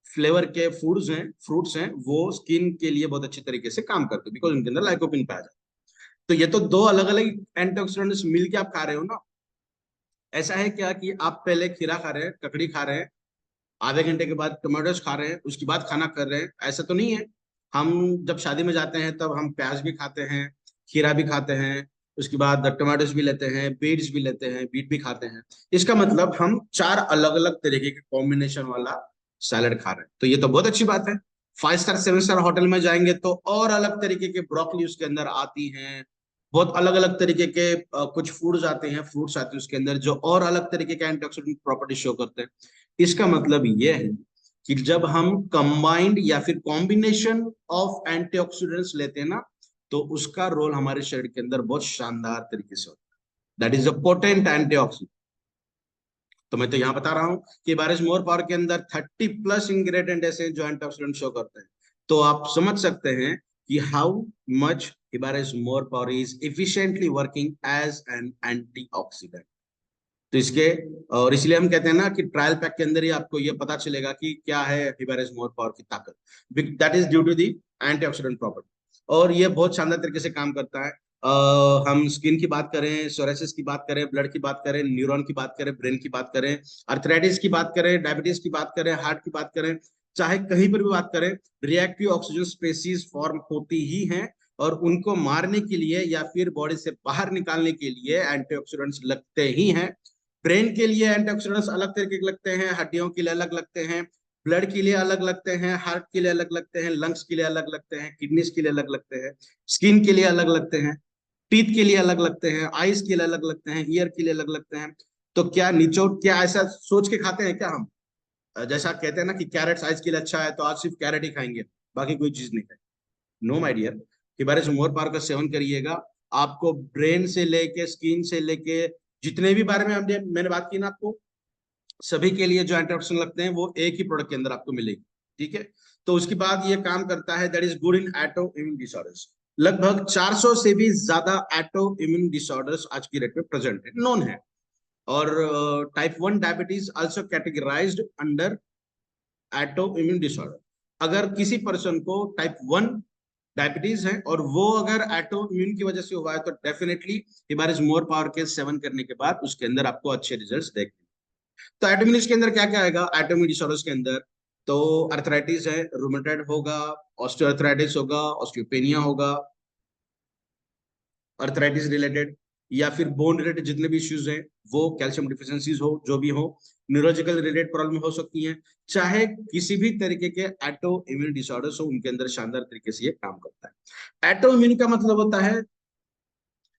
Speaker 3: फ्लेवर के फूड्स हैं, फ्रूट्स हैं, वो स्किन के लिए बहुत अच्छी तरीके से काम करते हैं बिकॉज उनके अंदर लाइकोपीन पाया जाता है। तो ये तो 2 अलग अलग एंटीऑक्सीडेंट्स मिलके आप खा रहे हो ना। ऐसा है क्या कि आप पहले खीरा खा रहे हैं, ककड़ी खा रहे हैं, आधे घंटे के बाद टमाटोस खा रहे हैं, उसके बाद खाना कर रहे हैं, ऐसा तो नहीं है। हम जब शादी में जाते हैं तब हम प्याज भी खाते हैं, खीरा भी खाते हैं, उसके बाद टमाटोस भी लेते हैं, बीट्स भी लेते हैं, बीट भी खाते हैं। इसका मतलब हम 4 अलग अलग तरीके के कॉम्बिनेशन वाला सैलड खा रहे हैं। तो ये तो बहुत अच्छी बात है। 5 स्टार 7 स्टार होटल में जाएंगे तो और अलग तरीके के ब्रोकली उसके अंदर आती हैं, बहुत अलग अलग तरीके के कुछ फूड्स आते हैं, फ्रूट्स आते हैं उसके अंदर जो और अलग तरीके के एंटीऑक्सीडेंट प्रॉपर्टी शो करते हैं। इसका मतलब ये है कि जब हम कंबाइंड या फिर कॉम्बिनेशन ऑफ एंटीऑक्सीडेंट्स लेते हैं ना, तो उसका रोल हमारे शरीर के अंदर बहुत शानदार तरीके से होता है। That is a potent antioxidant. तो मैं तो यहां बता रहा हूं कि बारिश मोर पावर के अंदर 30 प्लस इंग्रेडिएंट ऐसे जो एंटीऑक्सीडेंट शो करते हैं। तो आप समझ सकते हैं कि how much Ibarres more power is efficiently working as an antioxidant। तो इसके और इसलिए हम कहते हैं ना कि ट्रायल पैक के अंदर ही आपको ये पता चलेगा कि क्या है Ibarres more power की ताकत। That is due to the antioxidant property, और ये बहुत शानदार तरीके से काम करता है। हम स्किन की बात करें, सोरेसिस की बात करें, ब्लड की बात करें, न्यूरॉन की बात करें, ब्रेन की बात करें, अर्थराइटिस की बात करें, डायबिटीज की बात करें, हार्ट की बात करें, चाहे कहीं पर भी बात करें, रिएक्टिव ऑक्सीजन स्पेसीज फॉर्म होती ही हैं, और उनको मारने के लिए या फिर बॉडी से बाहर निकालने के लिए एंटीऑक्सीडेंट्स लगते ही हैं। ब्रेन के लिए एंटीऑक्सीडेंट्स अलग तरीके के लगते हैं, हड्डियों के लिए अलग लगते हैं, ब्लड के लिए अलग लगते हैं, हार्ट के लिए अलग लगते हैं, लंग्स के लिए अलग लगते हैं, किडनीज के लिए अलग लगते हैं, स्किन के लिए अलग लगते हैं, टीथ के लिए अलग लगते हैं, आईज के लिए अलग लगते हैं, ईयर के लिए अलग लगते हैं। तो क्या निचोड़, क्या ऐसा सोच के खाते हैं क्या हम जैसा कहते हैं ना कि कैरेट साइज के लिए अच्छा है, तो आज सिर्फ कैरेट ही खाएंगे, बाकी कोई चीज नहीं खाएंगे। No my dear, Hibaris more power का सेवन करिएगा, आपको ब्रेन से लेके स्किन से लेके जितने भी बारे में मैंने बात की ना आपको, सभी के लिए जो एंटीऑक्सीडेंट लगते हैं वो एक ही प्रोडक्ट के अंदर आपको मिलेगी। ठीक है, तो उसके बाद ये काम करता है, that is good in auto immune disorders. लगभग 400 से भी ज्यादा ऑटो इम्यून डिसऑर्डर्स आज की डेट में प्रेजेंट है, नोन है। और type 1 diabetes also categorised under auto immune disorder. अगर किसी पर्सन को टाइप 1 डायबिटीज है और वो अगर ऑटो इम्यून की वजह से हुआ है, तो डेफिनेटली हिबारिस मोर पावर के सेवन करने के बाद उसके अंदर आपको अच्छे रिजल्ट्स देखने। तो ऑटोइम्यून के अंदर क्या क्या आएगा ऑटोइम्यून डिसऑर्डर्स के अंदर? तो अर्थराइटिस है, रूमेटॉइड होगा, ऑस्टियोआर्थराइटिस होगा, ऑस्टियोपेनिया होगा, अर्थराइटिस रिलेटेड, या फिर बोन रिलेटेड जितने भी इश्यूज हैं वो, कैल्शियम डिफिशियंसीज हो, जो भी हो, न्यूरोलॉजिकल रिलेटेड प्रॉब्लम हो सकती हैं, चाहे किसी भी तरीके के ऑटो इम्यून डिसऑर्डर्स हो, उनके अंदर शानदार तरीके से ये काम करता है। ऑटो इम्यून का मतलब होता है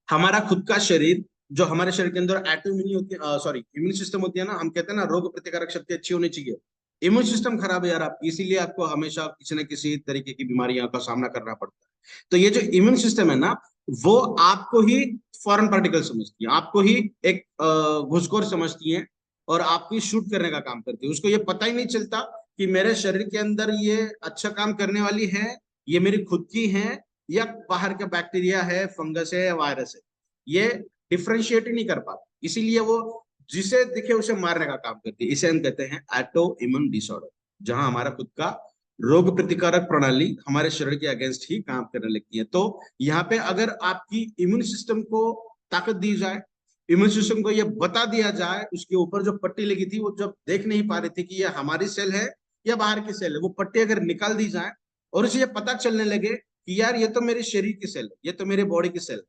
Speaker 3: हमारा खुद का शरीर, जो हमारे शरीर के अंदर ऑटो इम्यून होती है, सॉरी इम्यून सिस्टम होती है ना, हम कहते हैं ना रोग प्रतिकारक शक्ति अच्छी होनी चाहिए। इम्यून सिस्टम खराब है यार आपकी, इसीलिए आपको हमेशा किसी न किसी तरीके की बीमारियों का सामना करना पड़ता है। तो ये जो इम्यून सिस्टम है ना, वो आपको ही फॉरेन पार्टिकल समझती है, आपको ही एक घुसखोर समझती है और आपकी शूट करने का काम करती है। उसको ये पता ही नहीं चलता कि मेरे शरीर के अंदर ये अच्छा काम करने वाली है, ये मेरी खुद की है, या बाहर का बैक्टीरिया है, फंगस है, या वायरस है, ये डिफ्रेंशिएट ही नहीं कर पाता। इसीलिए वो जिसे दिखे उसे मारने का काम करती है। इसे हम कहते हैं ऑटो इम्यून डिसऑर्डर, जहां हमारा खुद का रोग प्रतिकारक प्रणाली हमारे शरीर के अगेंस्ट ही काम करने लगती है। तो यहाँ पे अगर आपकी इम्यून सिस्टम को ताकत दी जाए, इम्यून सिस्टम को ये बता दिया जाए, उसके ऊपर जो पट्टी लगी थी वो जब देख नहीं पा रही थी कि ये हमारी सेल है या बाहर की सेल है, वो पट्टी अगर निकाल दी जाए और उसे ये पता चलने लगे कि यार ये तो मेरे शरीर की सेल है, ये तो मेरे बॉडी की सेल है,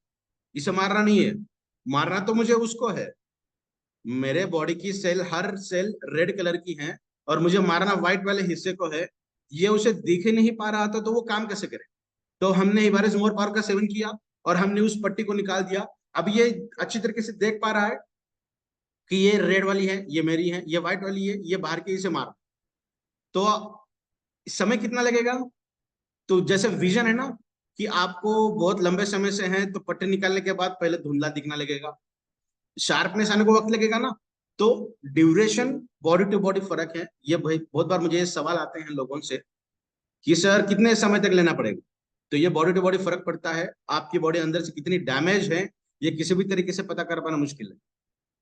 Speaker 3: इसे मारना नहीं है, मारना तो मुझे उसको है, मेरे बॉडी की सेल हर सेल रेड कलर की है और मुझे मारना व्हाइट वाले हिस्से को है, ये उसे दिख ही नहीं पा रहा था, तो वो काम कैसे करे? तो हमने हिबारिस मोर पावर का सेवन किया और हमने उस पट्टी को निकाल दिया। अब ये अच्छी तरीके से देख पा रहा है कि ये रेड वाली है, ये मेरी है, ये व्हाइट वाली है, ये बाहर के, इसे मार। तो समय कितना लगेगा? तो जैसे विजन है ना कि आपको बहुत लंबे समय से है, तो पट्टी निकालने के बाद पहले धुंधला दिखना लगेगा, शार्पनेस आने को वक्त लगेगा ना। तो ड्यूरेशन बॉडी टू बॉडी फर्क है। ये बहुत बार मुझे सवाल आते हैं लोगों से कि सर कितने समय तक लेना पड़ेगा? तो ये बॉडी टू बॉडी फर्क पड़ता है, आपकी बॉडी अंदर से कितनी डैमेज है ये किसी भी तरीके से पता कर पाना मुश्किल है,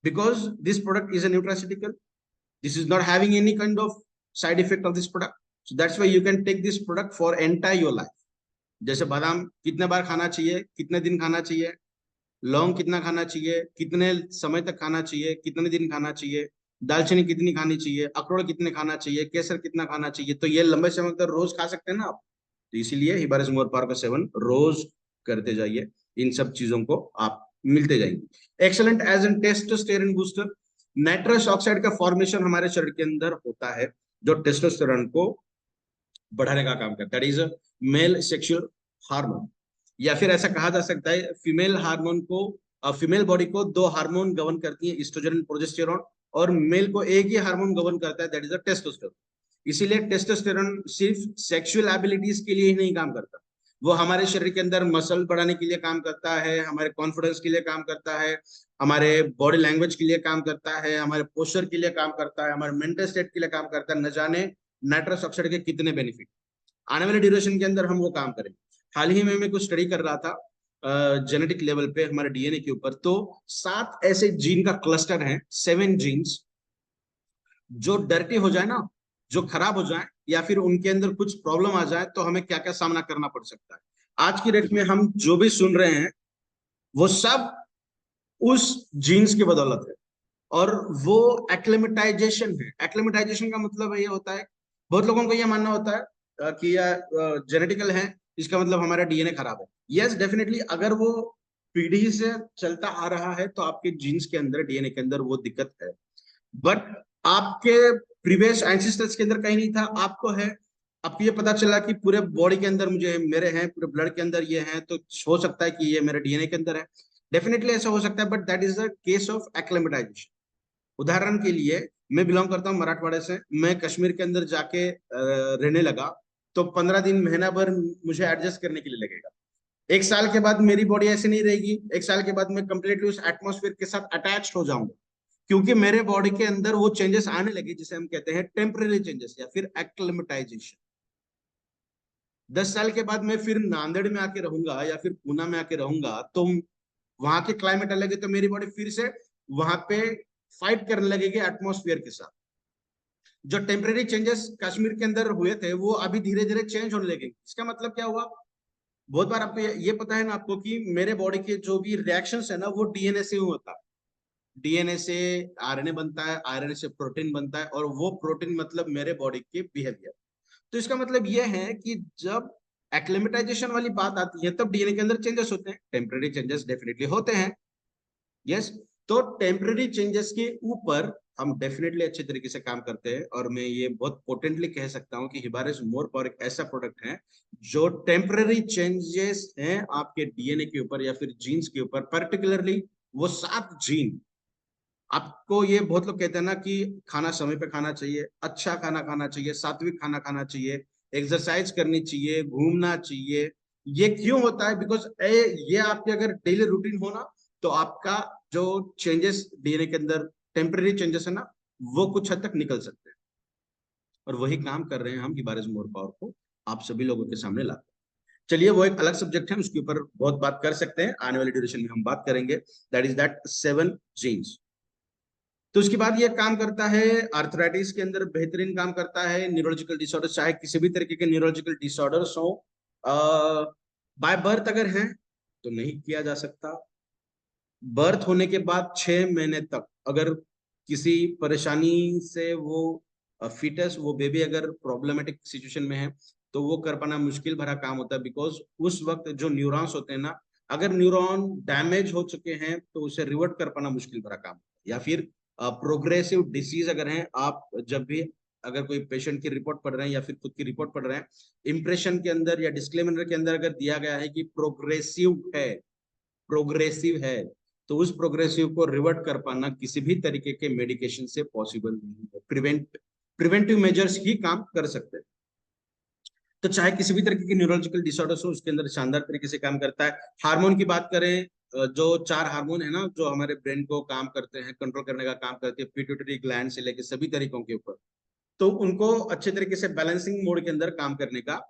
Speaker 3: because this product is a nutraceutical, this is not having any kind of side effect of this product, so that's why you can take this product for entire your life. जैसे बादाम कितने बार खाना चाहिए, कितने दिन खाना चाहिए, लौंग कितना खाना चाहिए, कितने समय तक खाना चाहिए, कितने दिन खाना चाहिए, दालचीनी कितनी खानी चाहिए, अखरोट कितने खाना चाहिए, केसर कितना खाना चाहिए, तो ये लंबे समय तक रोज खा सकते हैं ना आप। तो इसीलिए हिबारिस मोर पावर का सेवन रोज करते जाइए, इन सब चीजों को आप मिलते जाएंगे। Excellent as an testosterone booster, nitrous oxide का फॉर्मेशन हमारे शरीर के अंदर होता है जो टेस्टोस्टेरोन को बढ़ाने का काम करता है, that is male sexual hormone. या फिर ऐसा कहा जा सकता है फीमेल हार्मोन को, फीमेल बॉडी को दो हार्मोन गवर्न करती है, एस्ट्रोजन एंड प्रोजेस्टेरोन, और मेल को एक ही हार्मोन गवर्न करता है, दैट इज द टेस्टोस्टेरोन। इसीलिए टेस्टोस्टेरोन सिर्फ सेक्सुअल एबिलिटीज के लिए ही नहीं काम करता, वो हमारे शरीर के अंदर मसल बढ़ाने के लिए काम करता है, हमारे कॉन्फिडेंस के लिए काम करता है, हमारे बॉडी लैंग्वेज के लिए काम करता है, हमारे पोस्चर के लिए काम करता है, हमारे मेंटल स्टेट के लिए काम करता है। न जाने नाइट्रस ऑक्साइड के कितने बेनिफिट, आने वाले ड्यूरेशन के अंदर हम वो काम करेंगे। हाल ही में मैं कुछ स्टडी कर रहा था जेनेटिक लेवल पे हमारे डीएनए के ऊपर, तो 7 ऐसे जीन का क्लस्टर है, 7 जीन्स जो डर्टी हो जाए ना, जो खराब हो जाए, या फिर उनके अंदर कुछ प्रॉब्लम आ जाए, तो हमें क्या क्या सामना करना पड़ सकता है। आज की डेट में हम जो भी सुन रहे हैं वो सब उस जीन्स की बदौलत है, और वो एक्लेमेटाइजेशन है। एक्लेमेटाइजेशन का मतलब ये होता है, बहुत लोगों को ये मानना होता है कि यह जेनेटिकल है, इसका मतलब हमारा डीएनए खराब है। यस डेफिनेटली, अगर वो पीढ़ी से चलता आ रहा है तो आपके जीन्स के अंदर, डीएनए के अंदर वो दिक्कत है, बट आपके प्रीवियस एंसेस्टर्स के अंदर कहीं नहीं था, आपको है। आपको ये पता चला कि पूरे बॉडी के अंदर मुझे मेरे हैं, पूरे ब्लड के अंदर ये हैं, तो हो सकता है कि ये मेरे डीएनए के अंदर है। डेफिनेटली ऐसा हो सकता है, but that is the case of acclimatisation. उदाहरण के लिए मैं बिलोंग करता हूँ मराठवाड़े से, मैं कश्मीर के अंदर जाके रहने लगा, तो 15 दिन महीना भर मुझे एडजस्ट करने के लिए लगेगा। एक साल के बाद मेरी बॉडी ऐसी नहीं रहेगी, एक साल के बाद मैं कंप्लीटली उस एटमॉस्फेयर के साथ अटैच हो जाऊंगा, क्योंकि मेरे बॉडी के अंदर वो चेंजेस आने लगे जिसे हम कहते हैं टेम्पररी चेंजेस या फिर एक्लेमेटाइजेशन। 10 साल के बाद मैं फिर नांदेड़ में आके रहूंगा या फिर पूना में आके रहूंगा, तो वहां के क्लाइमेट अलग है, तो मेरी बॉडी फिर से वहां पे फाइट करने लगेगी एटमॉस्फेयर के साथ। जो टेम्पररी चेंजेस कश्मीर के अंदर हुए थे वो अभी धीरे धीरे चेंज होने लगे। इसका मतलब क्या हुआ, बहुत बार आपको ये पता है ना आपको कि मेरे बॉडी के जो भी रिएक्शंस है ना वो डीएनए से होता है। डीएनए से आरएनए बनता है, आरएनए से प्रोटीन बनता है, और वो प्रोटीन मतलब मेरे बॉडी के बिहेवियर। तो इसका मतलब ये है कि जब एक्लेमेटाइजेशन वाली बात आती है तब डीएनए के अंदर चेंजेस होते हैं, टेम्पररी चेंजेस डेफिनेटली होते हैं। यस, तो टेम्पररी चेंजेस के ऊपर हम डेफिनेटली अच्छे तरीके से काम करते हैं, और मैं ये बहुत पोटेंटली कह सकता हूं कि हिबारिस मोर पावर एक ऐसा प्रोडक्ट है जो टेम्पररी चेंजेस हैं आपके डीएनए के ऊपर या फिर जीन्स के ऊपर, पर्टिकुलरली वो 7 जीन। आपको ये बहुत लोग कहते हैं ना कि खाना समय पे खाना चाहिए, अच्छा खाना खाना चाहिए, सात्विक खाना खाना चाहिए, एक्सरसाइज करनी चाहिए, घूमना चाहिए। ये क्यों होता है? बिकॉज ये आपके अगर डेली रूटीन हो ना, तो आपका जो चेंजेस डीएनए के अंदर टेम्पररी चेंजेस है ना, वो कुछ हद तक निकल सकते हैं। और वही काम कर रहे हैं हम हिबारिस मोर पावर को आप सभी लोगों के सामने लाते हैं। चलिए, वो एक अलग सब्जेक्ट है, उसके ऊपर बहुत बात कर सकते हैं, आने वाली ड्यूरेशन में हम बात करेंगे। That is that 7 genes. तो उसके बाद ये काम करता है आर्थराइटिस के अंदर, बेहतरीन काम करता है। न्यूरोलॉजिकल डिसऑर्डर, चाहे किसी भी तरीके के न्यूरोलॉजिकल डिसऑर्डर्स हो, बाय बर्थ अगर हैं तो नहीं किया जा सकता। बर्थ होने के बाद 6 महीने तक अगर किसी परेशानी से वो फीटस, वो बेबी अगर प्रॉब्लमेटिक सिचुएशन में है, तो वो कर पाना मुश्किल भरा काम होता है। बिकॉज उस वक्त जो न्यूरॉन्स होते हैं ना, अगर न्यूरॉन डैमेज हो चुके हैं तो उसे रिवर्ट कर पाना मुश्किल भरा काम होता है। या फिर प्रोग्रेसिव डिसीज अगर है, आप जब भी अगर कोई पेशेंट की रिपोर्ट पढ़ रहे हैं या फिर खुद की रिपोर्ट पढ़ रहे हैं, इंप्रेशन के अंदर या डिस्क्लेमर के अंदर अगर दिया गया है कि प्रोग्रेसिव है, तो उस प्रोग्रेसिव को रिवर्ट कर पाना किसी भी तरीके के मेडिकेशन से पॉसिबल नहीं है। प्रिवेंटिव मेजर्स ही काम कर सकते हैं। तो चाहे किसी भी तरीके की न्यूरोलॉजिकल डिसऑर्डर्स हो, उसके अंदर शानदार तरीके से काम करता है। हार्मोन की बात करें, जो 4 हार्मोन है ना जो हमारे ब्रेन को काम करते हैं, कंट्रोल करने का काम करते हैं, पिट्यूटरी ग्लैंड से लेकर सभी तरीकों के ऊपर, तो उनको अच्छे तरीके से बैलेंसिंग मोड के अंदर काम करने का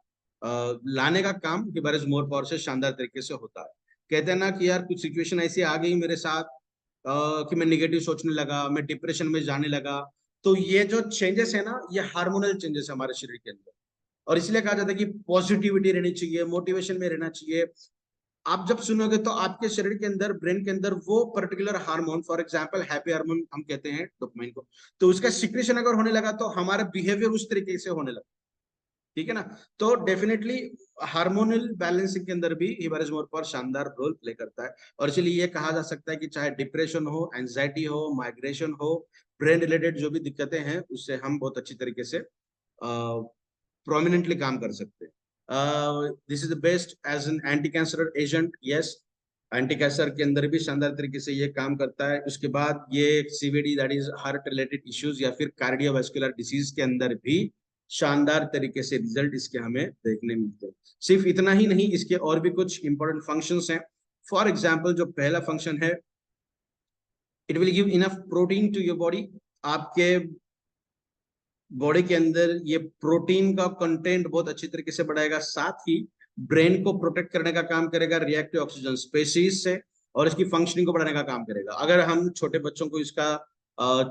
Speaker 3: लाने का काम हिबारिस मोर पावर से शानदार तरीके से होता है। कहते हैं ना कि यार कुछ सिचुएशन ऐसी आ गई मेरे साथ कि मैं निगेटिव सोचने लगा, मैं डिप्रेशन में जाने लगा, तो ये जो चेंजेस है ना, ये हार्मोनल चेंजेस है हमारे शरीर के अंदर। और इसलिए कहा जाता है कि पॉजिटिविटी रहनी चाहिए, मोटिवेशन में रहना चाहिए। आप जब सुनोगे तो आपके शरीर के अंदर, ब्रेन के अंदर वो particular hormone, for example happy hormone हम कहते हैं डोपामाइन को, तो उसका सिक्रेशन अगर होने लगा तो हमारा बिहेवियर उस तरीके से होने लगा। ठीक है ना? तो डेफिनेटली हार्मोनल बैलेंसिंग के अंदर भी हिबारिस मोर पावर शानदार रोल प्ले करता है। और इसलिए ये कहा जा सकता है कि चाहे डिप्रेशन हो, एंजाइटी हो, माइग्रेशन हो, ब्रेन रिलेटेड जो भी दिक्कतें हैं, उससे हम बहुत अच्छी तरीके से प्रोमिनेंटली काम कर सकते हैं। This is the best as an anti cancer agent. Yes, anti cancer के अंदर भी शानदार तरीके से ये काम करता है। उसके बाद ये CVD, that is heart related issues या फिर कार्डियोवास्कुलर डिसीज के अंदर भी शानदार तरीके से रिजल्ट इसके हमें देखने मिलते हैं। सिर्फ इतना ही नहीं, इसके और भी कुछ इंपॉर्टेंट फंक्शंस हैं। फॉर एग्जांपल, जो पहला फंक्शन है, it will give enough protein to your body. आपके बॉडी के अंदर ये प्रोटीन का कंटेंट बहुत अच्छी तरीके से बढ़ाएगा, साथ ही ब्रेन को प्रोटेक्ट करने का काम करेगा रिएक्टिव ऑक्सीजन स्पेसीज से, और इसकी फंक्शनिंग को बढ़ाने का काम करेगा। अगर हम छोटे बच्चों को इसका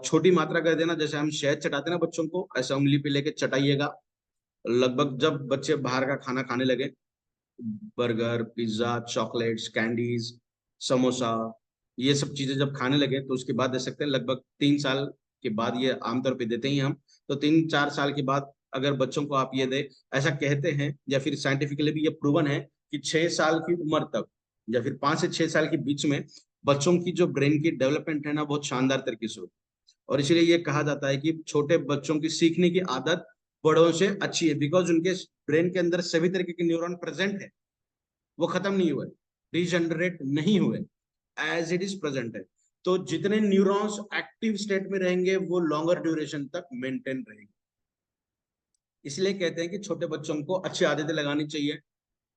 Speaker 3: छोटी मात्रा कर देना, जैसे हम शहद चटाते ना बच्चों को, ऐसा उंगली पे लेके चटाइएगा। लगभग जब बच्चे बाहर का खाना खाने लगे, burger, pizza, chocolates, candies, samosa, ये सब चीजें जब खाने लगे, तो उसके बाद दे सकते हैं। लगभग 3 साल के बाद ये आमतौर पे देते ही हम, तो 3-4 साल के बाद अगर बच्चों को आप ये दे, ऐसा कहते हैं या फिर साइंटिफिकली भी ये प्रूवन है कि 6 साल की उम्र तक या फिर 5 से 6 साल के बीच में बच्चों की जो ब्रेन की डेवलपमेंट है ना, बहुत शानदार तरीके से होती है। और इसलिए ये कहा जाता है कि छोटे बच्चों की सीखने की आदत बड़ों से अच्छी है, बिकॉज उनके ब्रेन के अंदर सभी तरीके के न्यूरॉन प्रेजेंट है, वो खत्म नहीं हुए, डिजनरेट नहीं हुए, एज इट इज प्रेजेंट है। तो जितने न्यूरॉन्स एक्टिव स्टेट में रहेंगे वो लॉन्गर ड्यूरेशन तक मेंटेन रहेंगे। इसलिए कहते हैं कि छोटे बच्चों को अच्छी आदतें लगानी चाहिए,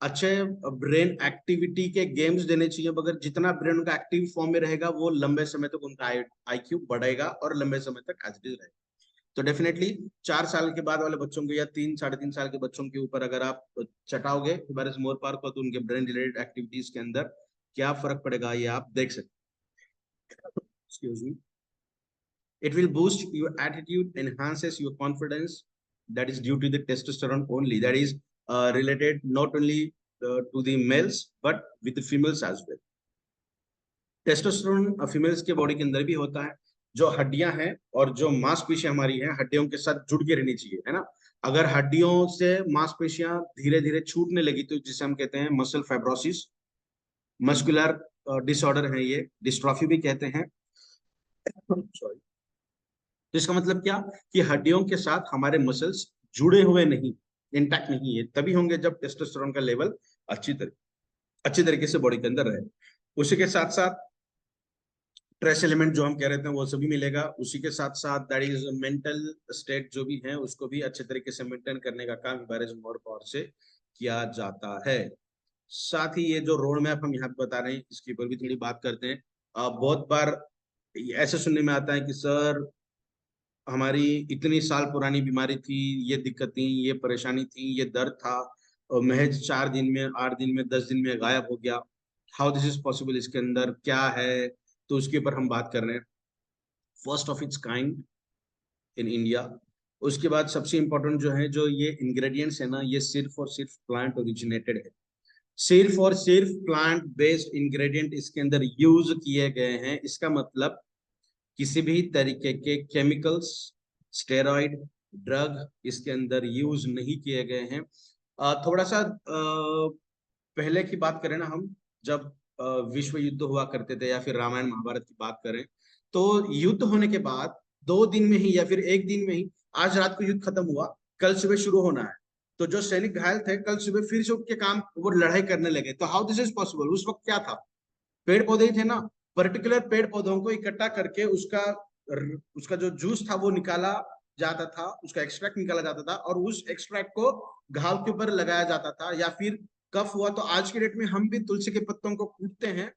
Speaker 3: अच्छे ब्रेन एक्टिविटी के गेम्स देने चाहिए, मगर जितना ब्रेन उनका एक्टिव फॉर्म में रहेगा वो लंबे समय तक उनका आईक्यू बढ़ेगा और लंबे समय तक एज इट इज रहेगा। तो डेफिनेटली 4 साल के बाद वाले बच्चों को या 3-3.5 साल के बच्चों के ऊपर अगर आप चटाओगे हिबारिस मोर पार्क को, तो उनके ब्रेन रिलेटेड एक्टिविटीज के अंदर क्या फर्क पड़ेगा ये आप देख सकते हैं। Excuse me. It will boost your attitude, enhances your confidence. That is due to the testosterone only. That is related not only to the males but with the females as well. Testosterone females के body के अंदर भी होता है। जो हड्डियां हैं और जो मांसपेशियां हमारी हैं, हड्डियों के साथ जुड़ के रहनी चाहिए, है ना। अगर हड्डियों से मांसपेशियां धीरे धीरे छूटने लगी तो जिसे हम कहते हैं मसल फाइब्रोसिस, मस्कुलर डिसऑर्डर है, ये डिस्ट्रॉफी भी कहते हैं। सॉरी। तो इसका मतलब क्या कि हड्डियों के साथ हमारे मसल्स जुड़े हुए नहीं, इंटैक्ट नहीं है, तभी होंगे जब टेस्टोस्टेरोन का लेवल अच्छी तरीके से बॉडी के अंदर रहे। उसी के साथ साथ ट्रेस एलिमेंट जो हम कह रहे थे वो सभी मिलेगा। उसी के साथ साथ दैट इज मेंटल स्टेट जो भी है उसको भी अच्छे तरीके से मेंटेन करने का काम हिबारिस मोर पावर से किया जाता है। साथ ही ये जो रोड मैप हम यहाँ पे बता रहे हैं इसके ऊपर भी थोड़ी बात करते हैं। बहुत बार ऐसे सुनने में आता है कि सर हमारी इतनी साल पुरानी बीमारी थी, ये दिक्कत थी, ये परेशानी थी, ये दर्द था, और महज 4 दिन में, 8 दिन में, 10 दिन में गायब हो गया। हाउ दिस इज पॉसिबल, इसके अंदर क्या है, तो उसके ऊपर हम बात कर रहे हैं। First of its kind in India. उसके बाद सबसे इंपॉर्टेंट जो है, जो ये इंग्रेडिएंट्स है ना, ये सिर्फ और सिर्फ प्लांट ओरिजिनेटेड है। सिर्फ और सिर्फ प्लांट बेस्ड इंग्रेडिएंट इसके अंदर यूज किए गए हैं। इसका मतलब किसी भी तरीके के केमिकल्स, स्टेरॉइड, ड्रग इसके अंदर यूज नहीं किए गए हैं। थोड़ा सा पहले की बात करें ना हम, जब विश्व युद्ध हुआ करते थे या फिर रामायण महाभारत की बात करें, तो युद्ध होने के बाद 2 दिन में ही या फिर 1 दिन में ही, आज रात को युद्ध खत्म हुआ, कल सुबह शुरू होना है, तो जो सैनिक घायल थे कल सुबह फिर से उठ के काम वो लड़ाई करने लगे। तो हाउ दिस इज पॉसिबल। उस वक्त क्या था, पेड़ पौधे ही थे ना, पर्टिकुलर पेड़ पौधों को इकट्ठा करके उसका जो जूस था वो निकाला जाता था, उसका एक्सट्रैक्ट निकाला जाता था और उस एक्सट्रैक्ट को घाव के ऊपर लगाया जाता था। या फिर कफ हुआ तो आज के डेट में हम भी तुलसी के पत्तों को कूटते हैं,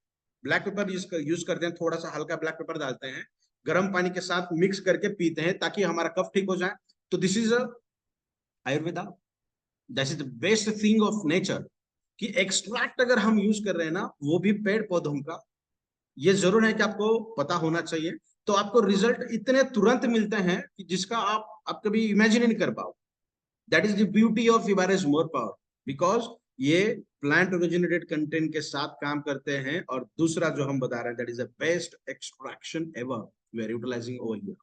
Speaker 3: ब्लैक पेपर यूज करते हैं, थोड़ा सा हल्का ब्लैक पेपर डालते हैं, गर्म पानी के साथ मिक्स करके पीते हैं ताकि हमारा कफ ठीक हो जाए। तो this is Ayurveda, that is the best thing of nature. कि एक्सट्रैक्ट अगर हम यूज कर रहे हैं ना, वो भी पेड़ पौधों का, ये जरूर है कि आपको पता होना चाहिए। तो आपको रिजल्ट इतने तुरंत मिलते हैं कि जिसका आप कभी इमेजिन नहीं कर पाओ। That is the beauty of Hibaris more power, because ये प्लांट ओरिजिनेटेड कंटेंट के साथ काम करते हैं। और दूसरा जो हम बता रहे हैं, that is the best extraction ever we are utilising over here.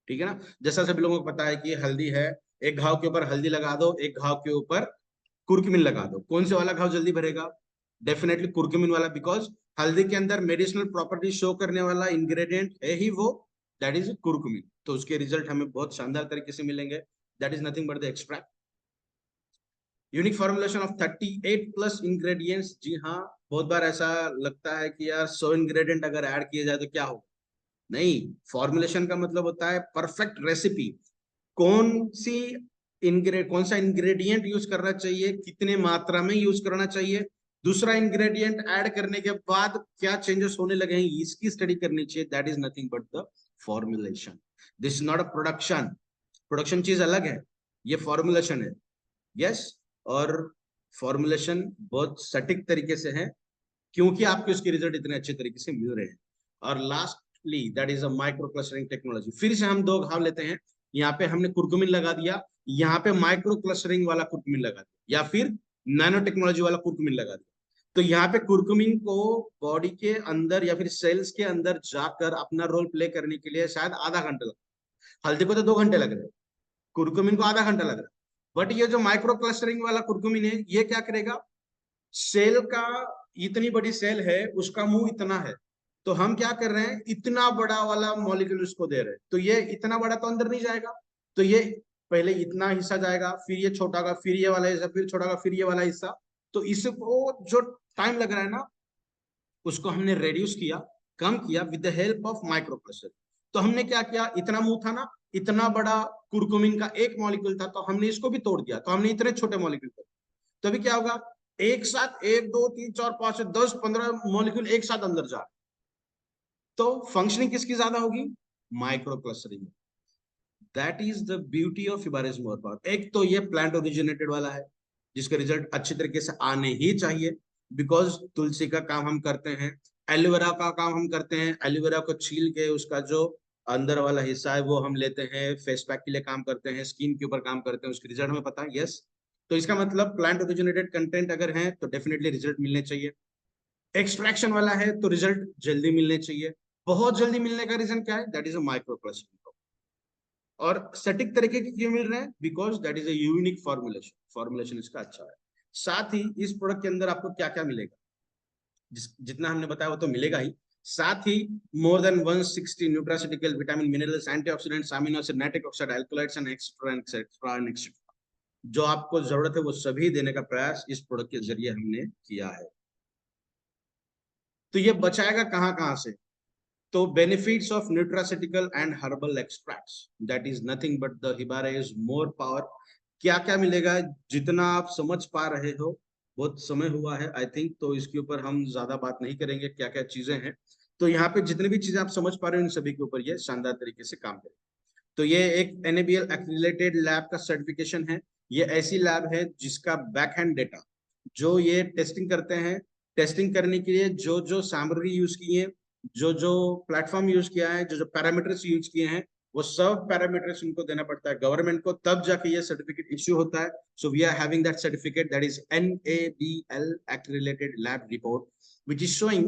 Speaker 3: ठीक है ना। जैसा सभी लोगों को पता है कि हल्दी है, एक घाव के ऊपर हल्दी लगा दो, एक घाव के ऊपर कुर्कुमिन लगा दो, कौन से वाला घाव जल्दी भरेगा? डेफिनेटली कुर्कुमिन वाला, बिकॉज हल्दी के अंदर मेडिसिनल प्रॉपर्टी शो करने वाला इंग्रेडिएंट है ही वो, दैट इज कुर्कुमिन। तो उसके रिजल्ट हमें बहुत शानदार तरीके से मिलेंगे। That is nothing but the extract. Unique formulation of 38+ ingredients. जी हाँ, बहुत बार ऐसा लगता है कि यार 100 इंग्रेडिएंट अगर ऐड किए जाए तो क्या होगा। नहीं, फॉर्मुलेशन का मतलब होता है परफेक्ट रेसिपी। कौन सा इंग्रेडिएंट यूज करना चाहिए, कितने मात्रा में यूज करना चाहिए, दूसरा इंग्रेडिएंट ऐड करने के बाद क्या चेंजेस होने लगे हैं, इसकी स्टडी करनी चाहिए। That is nothing but the formulation. This is not a production. Production चीज अलग है, ये फॉर्मुलेशन है। यस, और फॉर्मुलेशन बहुत सटीक तरीके से है क्योंकि आपके उसके रिजल्ट इतने अच्छे तरीके से मिल रहे हैं। और lastly that is a micro clustering technology. फिर से हम 2 घाव लेते हैं, यहाँ पे हमने कुर्कुमिन लगा दिया, यहाँ पे माइक्रो क्लस्टरिंग वाला कुर्कुमिन लगा दिया, या फिर नैनो टेक्नोलॉजी वाला कुर्कुमिन लगा दिया। तो यहाँ पे कुर्कुमिन को बॉडी के अंदर या फिर सेल्स के अंदर जाकर अपना रोल प्ले करने के लिए शायद आधा घंटा लगता है। हल्दी को तो 2 घंटे लग रहे हैं, कुर्कुमिन को आधा घंटा लग रहा है। बट ये जो माइक्रो क्लस्टरिंग वाला कुर्कुमिन है, ये क्या करेगा, सेल का, इतनी बड़ी सेल है, उसका मुंह इतना है, तो हम क्या कर रहे हैं, इतना बड़ा वाला मॉलिक्यूल उसको दे रहे हैं। तो ये इतना बड़ा तो अंदर नहीं जाएगा, तो ये पहले इतना हिस्सा जाएगा, फिर ये छोटा होगा, फिर ये वाला हिस्सा, फिर छोटा होगा, फिर ये वाला हिस्सा। तो इसको जो टाइम लग रहा है ना, उसको हमने रेड्यूस किया, कम किया विद द हेल्प ऑफ माइक्रोक्लस्टर। तो हमने क्या किया, इतना मुंह था ना, इतना बड़ा कुरकुमिन का एक मॉलिक्यूल था, तो हमने इसको भी तोड़ दिया, तो हमने इतने छोटे मॉलिक्यूल कर, तो अभी क्या होगा, एक साथ 1 2 3 4 5 10 15 मॉलिक्यूल एक साथ अंदर जा रहे, तो फंक्शनिंग किसकी ज्यादा होगी, microclustering. That is the beauty of Hibaris more power. एक तो ये प्लांट ओरिजिनेटेड वाला है जिसके रिजल्ट अच्छी तरीके से आने ही चाहिए, बिकॉज तुलसी का काम हम करते हैं, एलोवेरा का काम हम करते हैं, एलोवेरा को छील के उसका जो अंदर वाला हिस्सा है वो हम लेते हैं, फेस पैक के लिए काम करते हैं, स्किन के ऊपर काम करते हैं, उसके रिजल्ट हमें पता है, यस। तो इसका मतलब प्लांट ओरिजिनेटेड कंटेंट अगर है तो डेफिनेटली रिजल्ट मिलने चाहिए। एक्सट्रैक्शन वाला है तो रिजल्ट जल्दी मिलने चाहिए। बहुत जल्दी मिलने का रीजन क्या है, दैट इज अ माइक्रोक्लस्टरिंग। और सटीक तरीके के क्यों मिल रहे हैं, because that is a unique formulation, formulation इसका अच्छा है। साथ ही इस प्रोडक्ट के अंदर आपको क्या क्या मिलेगा, जितना हमने बताया वो तो मिलेगा ही, साथ ही more than 160 nutraceutical, vitamin, minerals, antioxidants, amino acid, nitric oxide, alkaloids and etcetera etcetera and etcetera, जो आपको जरूरत है वो सभी देने का प्रयास इस प्रोडक्ट के जरिए हमने किया है। तो ये बचाएगा कहां कहां से, तो benefits of nutraceutical and herbal extracts, that is nothing but the Hibaris more power. क्या क्या मिलेगा, जितना आप समझ पा रहे हो, बहुत समय हुआ है आई थिंक, तो इसके ऊपर हम ज्यादा बात नहीं करेंगे, क्या क्या चीजें हैं। तो यहाँ पे जितनी भी चीजें आप समझ पा रहे हो इन सभी के ऊपर ये शानदार तरीके से काम करेगा। तो ये एक NABL एक्रेडिटेड लैब का सर्टिफिकेशन है। ये ऐसी लैब है जिसका बैक हैंड डेटा जो ये टेस्टिंग करते हैं, टेस्टिंग करने के लिए जो जो सामग्री यूज की है, जो जो प्लेटफॉर्म यूज किया है, जो जो पैरामीटर्स यूज किए हैं, वो सब पैरामीटर्स उनको देना पड़ता है गवर्नमेंट को, तब जाके ये सर्टिफिकेट इश्यू होता है। So we are having that certificate, that is NABL accredited lab report, which is showing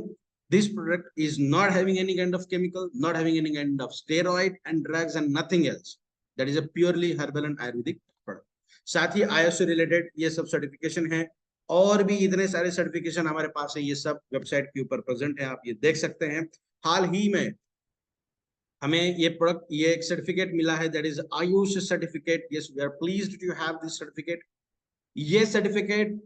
Speaker 3: this product is not having any kind of chemical, not having any kind of steroid and drugs and nothing else. That is a purely herbal and Ayurvedic product. साथ ही ISO related ये सब certification है, और भी इतने सारे certification हमारे पास है, ये सब वेबसाइट के ऊपर प्रेजेंट है, आप ये देख सकते हैं। हाल ही में हमें ये प्रोडक्ट, ये एक सर्टिफिकेट मिला है, that is Ayush certificate. Yes, we are pleased to have this certificate. ये सर्टिफिकेट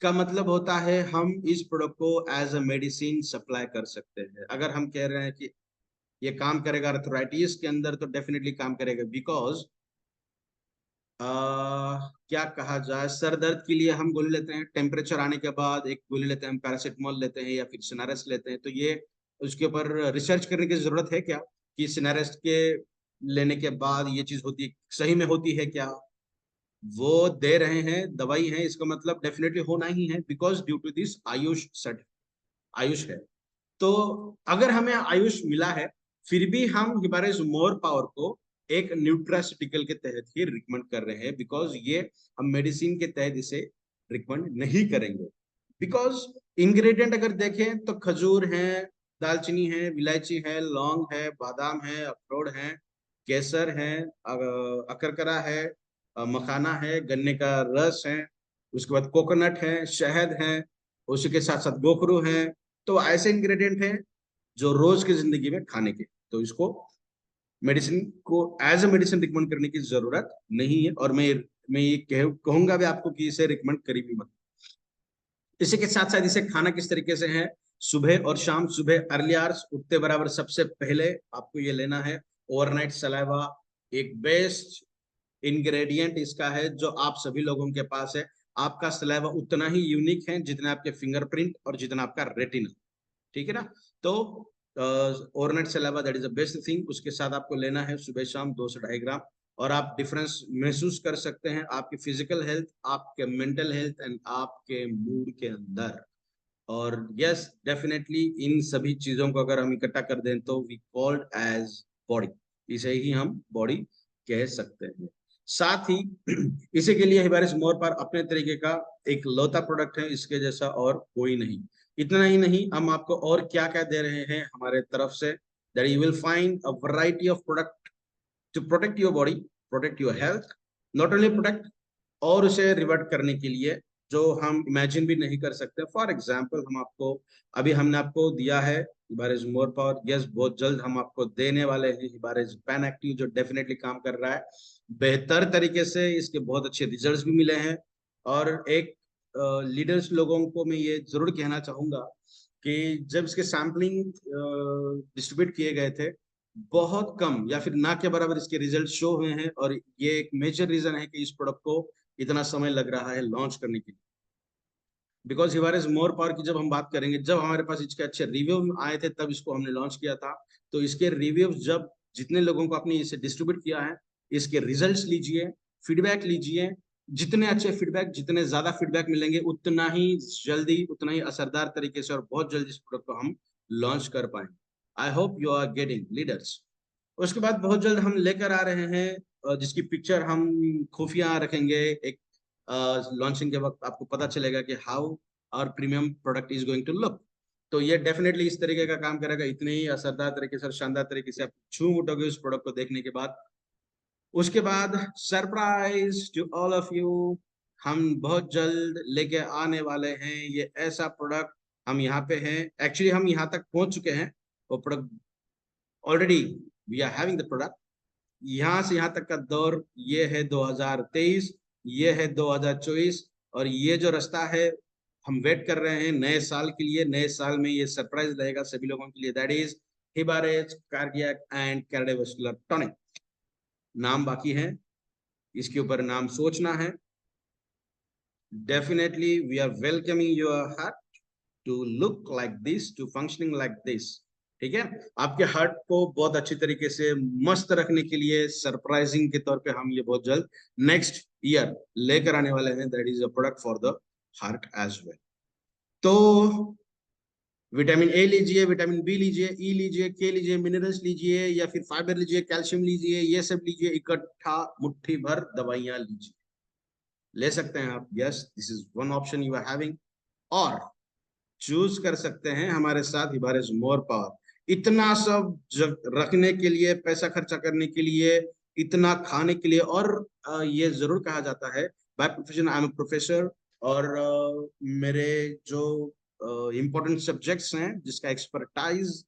Speaker 3: का मतलब होता है हम इस प्रोडक्ट को एज अ मेडिसिन सप्लाई कर सकते हैं। अगर हम कह रहे हैं कि ये काम करेगा आर्थराइटिस के अंदर, तो डेफिनेटली काम करेगा, बिकॉज क्या कहा जाए, सर दर्द के लिए हम गोली लेते हैं, टेम्परेचर आने के बाद एक गोली लेते हैं, हम पैरासिटामोल लेते हैं या फिर सिनारेस्ट लेते हैं, तो ये उसके ऊपर रिसर्च करने की जरूरत है क्या, कि सिनारेस्ट के लेने के बाद ये चीज होती है, सही में होती है क्या, वो दे रहे हैं दवाई है, इसका मतलब डेफिनेटली होना ही है, because due to this Ayush Ayush है। तो अगर हमें आयुष मिला है, फिर भी हम हिबारिस मोर पावर को एक न्यूट्रास्यूटिकल के तहत ही रिकमेंड कर रहे हैं, बिकॉज ये हम मेडिसिन के तहत इसे रिकमेंड नहीं करेंगे। बिकॉज इंग्रेडिएंट अगर देखें तो खजूर है, दालचीनी है, इलायची है, लौंग है, बादाम है, अखरोट है, केसर है, अकरकरा है, मखाना है, गन्ने का रस है, उसके बाद कोकोनट है, शहद है, उसी के साथ साथ गोखरू है। तो ऐसे इंग्रेडिएंट हैं जो रोज की जिंदगी में खाने के, तो इसको मेडिसिन को एज अ मेडिसिन रिकमेंड करने की जरूरत नहीं है, और मैं ये कहूंगा भी आपको कि इसे रिकमेंड करी भी मत। इसी के साथ साथ इसे खाना किस तरीके से है, सुबह और शाम। सुबह अर्ली आवर्स उठते बराबर सबसे पहले आपको ये लेना है ओवरनाइट सलाइवा, एक बेस्ट इंग्रेडिएंट इसका है जो आप सभी लोगों के पास है। आपका सलाइवा उतना ही यूनिक है जितना आपके फिंगरप्रिंट और जितना आपका रेटिना, ठीक है ना। तो overnight saliva that is the best thing. उसके साथ आपको लेना है सुबह शाम 2 से 2.5 ग्राम, और आप डिफरेंस महसूस कर सकते हैं आपकी फिजिकल हेल्थ, आपके मेंटल हेल्थ एंड आपके मूड के अंदर। और यस, डेफिनेटली इन सभी चीजों को अगर हम इकट्ठा कर दें तो वी कॉल्ड एज बॉडी, इसे ही हम बॉडी कह सकते हैं। साथ ही इसी के लिए हिबारिस मोर पर अपने तरीके का एक लौता प्रोडक्ट है, इसके जैसा और कोई नहीं। इतना ही नहीं, हम आपको और क्या क्या दे रहे हैं हमारे तरफ से, that you will find a variety of product to protect your body, protect your health, not only protect, और उसे रिवर्ट करने के लिए जो हम इमेजिन भी नहीं कर सकते। फॉर एग्जाम्पल, हम आपको अभी हमने आपको दिया है हिबारिस मोर पावर, यस बहुत जल्द हम आपको देने वाले हैं हिबारिस पैन एक्टिव, जो डेफिनेटली काम कर रहा है बेहतर तरीके से, इसके बहुत अच्छे रिजल्ट्स भी मिले हैं। और एक लीडर्स लोगों को मैं ये जरूर कहना चाहूंगा कि जब इसके सैम्पलिंग डिस्ट्रीब्यूट किए गए थे, बहुत कम या फिर ना के बराबर इसके रिजल्ट शो हुए हैं, और ये एक मेजर रीजन है कि इस प्रोडक्ट को इतना समय लग रहा है लॉन्च करने के लिए। बिकॉज हिवार इज मोर पावर की जब हम बात करेंगे, जब हमारे पास इसके अच्छे रिव्यू आए थे तब इसको हमने लॉन्च किया था। तो इसके रिव्यू जब जितने लोगों को आपने इसे डिस्ट्रीब्यूट किया है, इसके रिजल्ट्स लीजिए, फीडबैक लीजिए, जितने अच्छे फीडबैक, जितने ज्यादा फीडबैक मिलेंगे उतना ही जल्दी, उतना ही असरदार तरीके से और बहुत जल्दी इस प्रोडक्ट को हम लॉन्च कर पाएंगे। I hope you are getting leaders. उसके बाद बहुत जल्द हम लेकर आ रहे हैं जिसकी पिक्चर हम खुफिया रखेंगे। एक लॉन्चिंग के वक्त आपको पता चलेगा कि how our premium product is going to look. तो ये डेफिनेटली इस तरीके का काम करेगा, इतने ही असरदार तरीके से, शानदार तरीके से आप झूम उठोगे उस प्रोडक्ट को देखने के बाद। उसके बाद surprise to all of you, हम बहुत जल्द लेके आने वाले हैं ये ऐसा प्रोडक्ट। हम यहाँ पे हैं, एक्चुअली हम यहाँ तक पहुंच चुके हैं। वो product already we are having the product. यहाँ से यहाँ तक का दौर ये है 2023, ये है 2024, और ये जो रास्ता है हम वेट कर रहे हैं नए साल के लिए। नए साल में ये सरप्राइज रहेगा सभी लोगों के लिए। That is Hibaris cardiac and cardiovascular tonic. नाम बाकी है, इसके ऊपर नाम सोचना है। Definitely we are welcoming your heart to look like this, to functioning like this. ठीक है, आपके हार्ट को बहुत अच्छी तरीके से मस्त रखने के लिए सरप्राइजिंग के तौर पे हम ये बहुत जल्द नेक्स्ट ईयर लेकर आने वाले हैं। That is a product for the heart as well. तो विटामिन ए लीजिए, विटामिन बी लीजिए, ई लीजिए, के लीजिए, मिनरल्स लीजिए, या फिर फाइबर लीजिए, कैल्शियम लीजिए, ये सब लीजिए, इकट्ठा मुट्ठी भर दवाइयां लीजिए। ले सकते हैं आप, yes, this is one option you are having. और चूज कर सकते हैं हमारे साथ हिबारेज मोर पावर। इतना सब रखने के लिए, पैसा खर्चा करने के लिए, इतना खाने के लिए, और ये जरूर कहा जाता है, by profession I am a professor, और मेरे जो इम्पोर्टेंट सब्जेक्ट्स हैं जिसका एक्सपर्टाइज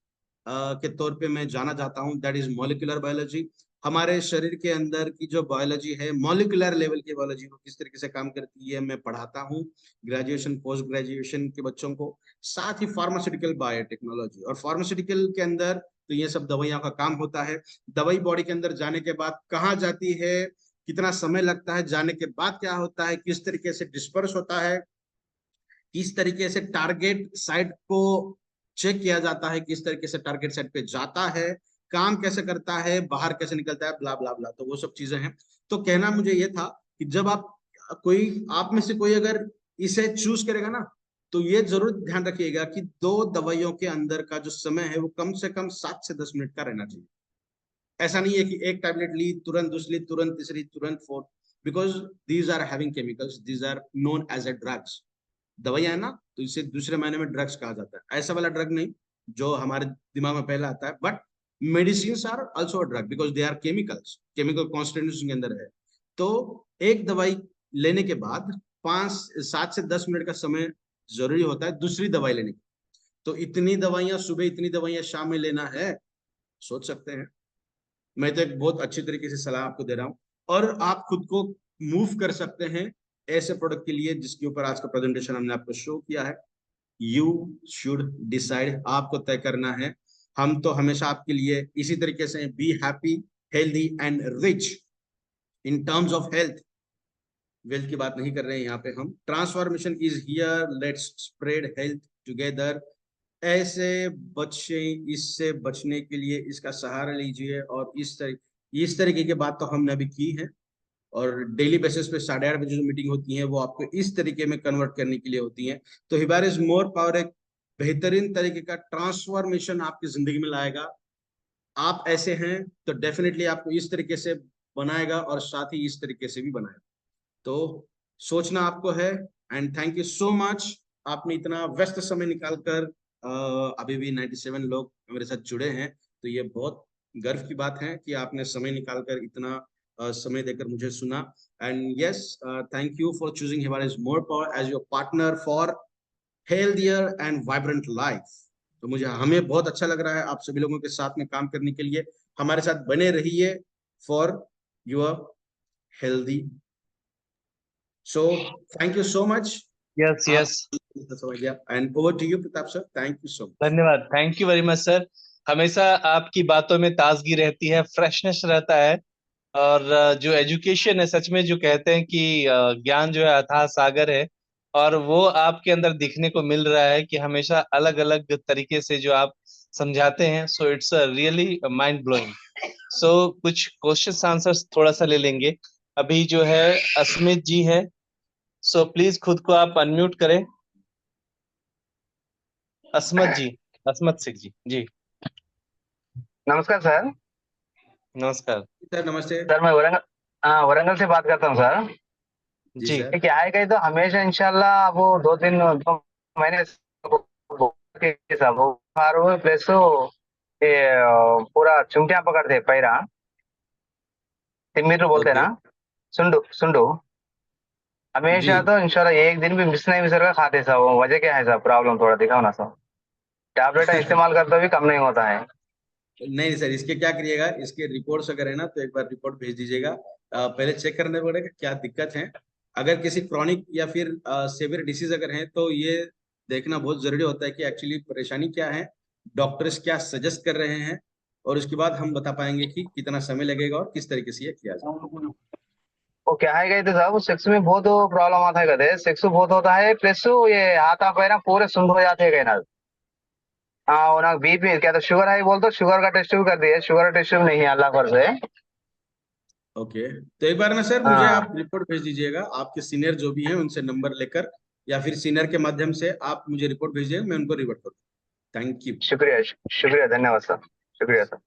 Speaker 3: के तौर पे मैं जाना जाता हूँ, दैट इज मॉलिक्यूलर बायोलॉजी। हमारे शरीर के अंदर की जो बायोलॉजी है, मॉलिक्यूलर लेवल की बायोलॉजी, वो किस तरीके से काम करती है मैं पढ़ाता हूँ ग्रेजुएशन पोस्ट ग्रेजुएशन के बच्चों को। साथ ही फार्मास्यूटिकल बायोटेक्नोलॉजी, और फार्मास्यूटिकल के अंदर तो ये सब दवाइयों का काम होता है। दवाई बॉडी के अंदर जाने के बाद कहाँ जाती है, कितना समय लगता है, जाने के बाद क्या होता है, किस तरीके से डिस्पर्स होता है, किस तरीके से टारगेट साइट को चेक किया जाता है, किस तरीके से टारगेट साइट पे जाता है, काम कैसे करता है, बाहर कैसे निकलता है, ब्ला ब्ला ब्ला। तो वो सब चीजें हैं। तो कहना मुझे ये था कि जब आप में से कोई अगर इसे चूज करेगा ना, तो ये जरूर ध्यान रखिएगा कि 2 दवाइयों के अंदर का जो समय है वो कम से कम 7 से 10 मिनट का रहना चाहिए। ऐसा नहीं है कि एक टैबलेट ली, तुरंत दूसरी, तुरंत तीसरी, तुरंत fourth, because these are having chemicals, these are known as a drugs. दवाइयां है ना, तो इसे दूसरे मायने में ड्रग्स कहा जाता है। ऐसा वाला ड्रग नहीं जो हमारे दिमाग में पहले आता है, but medicine are also drug because they are chemicals, chemical constitution के अंदर है। तो एक दवाई लेने के बाद 7 से 10 मिनट का समय जरूरी होता है दूसरी दवाई लेने की। तो इतनी दवाइयां सुबह, इतनी दवाइयां शाम में लेना है, सोच सकते हैं। मैं तो एक बहुत अच्छी तरीके से सलाह आपको दे रहा हूँ, और आप खुद को मूव कर सकते हैं ऐसे प्रोडक्ट के लिए जिसके ऊपर आज का प्रेजेंटेशन हमने आपको शो किया है। यू शुड डिसाइड, आपको तय करना है। हम तो हमेशा आपके लिए इसी तरीके से be happy, healthy and rich in terms of health. Wealth की बात नहीं कर रहे हैं यहाँ पे हम। Transformation is here, let's spread health together. ऐसे बच्चे, इससे बचने के लिए इसका सहारा लीजिए, और इस तरीके की बात तो हमने अभी की है, और डेली बेसिस पे 8:30 बजे जो मीटिंग होती है वो आपको इस तरीके में कन्वर्ट करने के लिए होती है। तो हिबारेज मोर पावर एक बेहतरीन तरीके का ट्रांसफॉर्मेशन आपकी जिंदगी में लाएगा। आप ऐसे हैं तो डेफिनेटली आपको इस तरीके से बनाएगा, और साथ ही इस तरीके से भी बनाएगा। तो सोचना आपको है। And thank you so much, आपने इतना व्यस्त समय निकालकर अभी भी 97 लोग मेरे साथ जुड़े हैं, तो ये बहुत गर्व की बात है कि आपने समय निकालकर इतना समय देकर मुझे सुना। And yes, thank you for choosing Hibaris more power as your partner for healthier and vibrant life. तो मुझे, हमें बहुत अच्छा लग रहा है आप सभी लोगों के साथ में काम करने के लिए। हमारे साथ बने रहिए for your healthy. So thank you so much.
Speaker 2: Yes,
Speaker 3: आप
Speaker 2: yes.
Speaker 3: समझ गया। And over to you Pratap sir, thank you so much.
Speaker 2: धन्यवाद, thank you very much sir. हमेशा आपकी बातों में ताजगी रहती है, फ्रेशनेस रहता है। और जो एजुकेशन है, सच में जो कहते हैं कि ज्ञान जो है अथाह सागर है, और वो आपके अंदर दिखने को मिल रहा है कि हमेशा अलग अलग तरीके से जो आप समझाते हैं। So it's really mind blowing. So कुछ क्वेश्चन आंसर्स थोड़ा सा ले लेंगे। अभी जो है अस्मित जी है, सो प्लीज खुद को आप अनम्यूट करें। अस्मत जी, अस्मत सिंह जी जी।
Speaker 4: नमस्कार सर।
Speaker 2: नमस्कार।
Speaker 3: सर नमस्ते।
Speaker 4: सर मैं वरंगल, हाँ वरंगल से बात करता हूँ सर।
Speaker 3: जी
Speaker 2: जी
Speaker 3: सर।
Speaker 4: क्या है कहीं तो हमेशा इंशाल्लाह वो 2 महीने से सब वो बुखार हुए प्लस ये पूरा चुंटियां पकड़ते पैरा तिमिर बोलते हैं
Speaker 3: ओके।
Speaker 4: ना, सुंडू सुंडू।
Speaker 3: जी।
Speaker 4: हमेशा तो इंशाल्लाह एक दिन भी मिस नहीं सर खाते सब। वो वजह क्या है सर? प्रॉब्लम थोड़ा दिखाओ ना सर। टैबलेट इस्तेमाल करते भी कम नहीं होता है।
Speaker 3: नहीं सर, इसके क्या करिएगा, इसके रिपोर्ट्स अगर है ना तो एक बार रिपोर्ट भेज दीजिएगा। पहले चेक करने पड़ेगा क्या दिक्कत है। अगर किसी क्रॉनिक या फिर सेवियर डिसीज अगर है तो ये देखना बहुत जरूरी होता है कि एक्चुअली परेशानी क्या है, डॉक्टर्स क्या सजेस्ट कर रहे हैं, और उसके बाद हम बता पाएंगे कि कितना समय लगेगा और किस तरीके से ये किया जाए।
Speaker 4: वो क्या है गए थे साहब, सेक्स में बहुत प्रॉब्लम आता है, कहते सेक्स बहुत होता है प्लस ये हाथा पैर पूरे सुंद हो जाते हैं कहना। हाँ वो ना बीपी क्या तो शुगर है बोल, तो शुगर का टेस्ट भी कर दिए, शुगर का टेस्ट भी नहीं है अल्लाह पर से।
Speaker 3: ओके, तो एक बार ना सर मुझे
Speaker 4: हाँ
Speaker 3: आप रिपोर्ट भेज दीजिएगा, आपके सीनियर जो भी हैं उनसे नंबर लेकर, या फिर सीनियर के माध्यम से आप मुझे रिपोर्ट भेजिएगा, मैं उनको रिवर्ट करूँ। Thank you.
Speaker 4: शुक्रिया, शुक्रिया, धन्यवाद सर, शुक्रिया सर।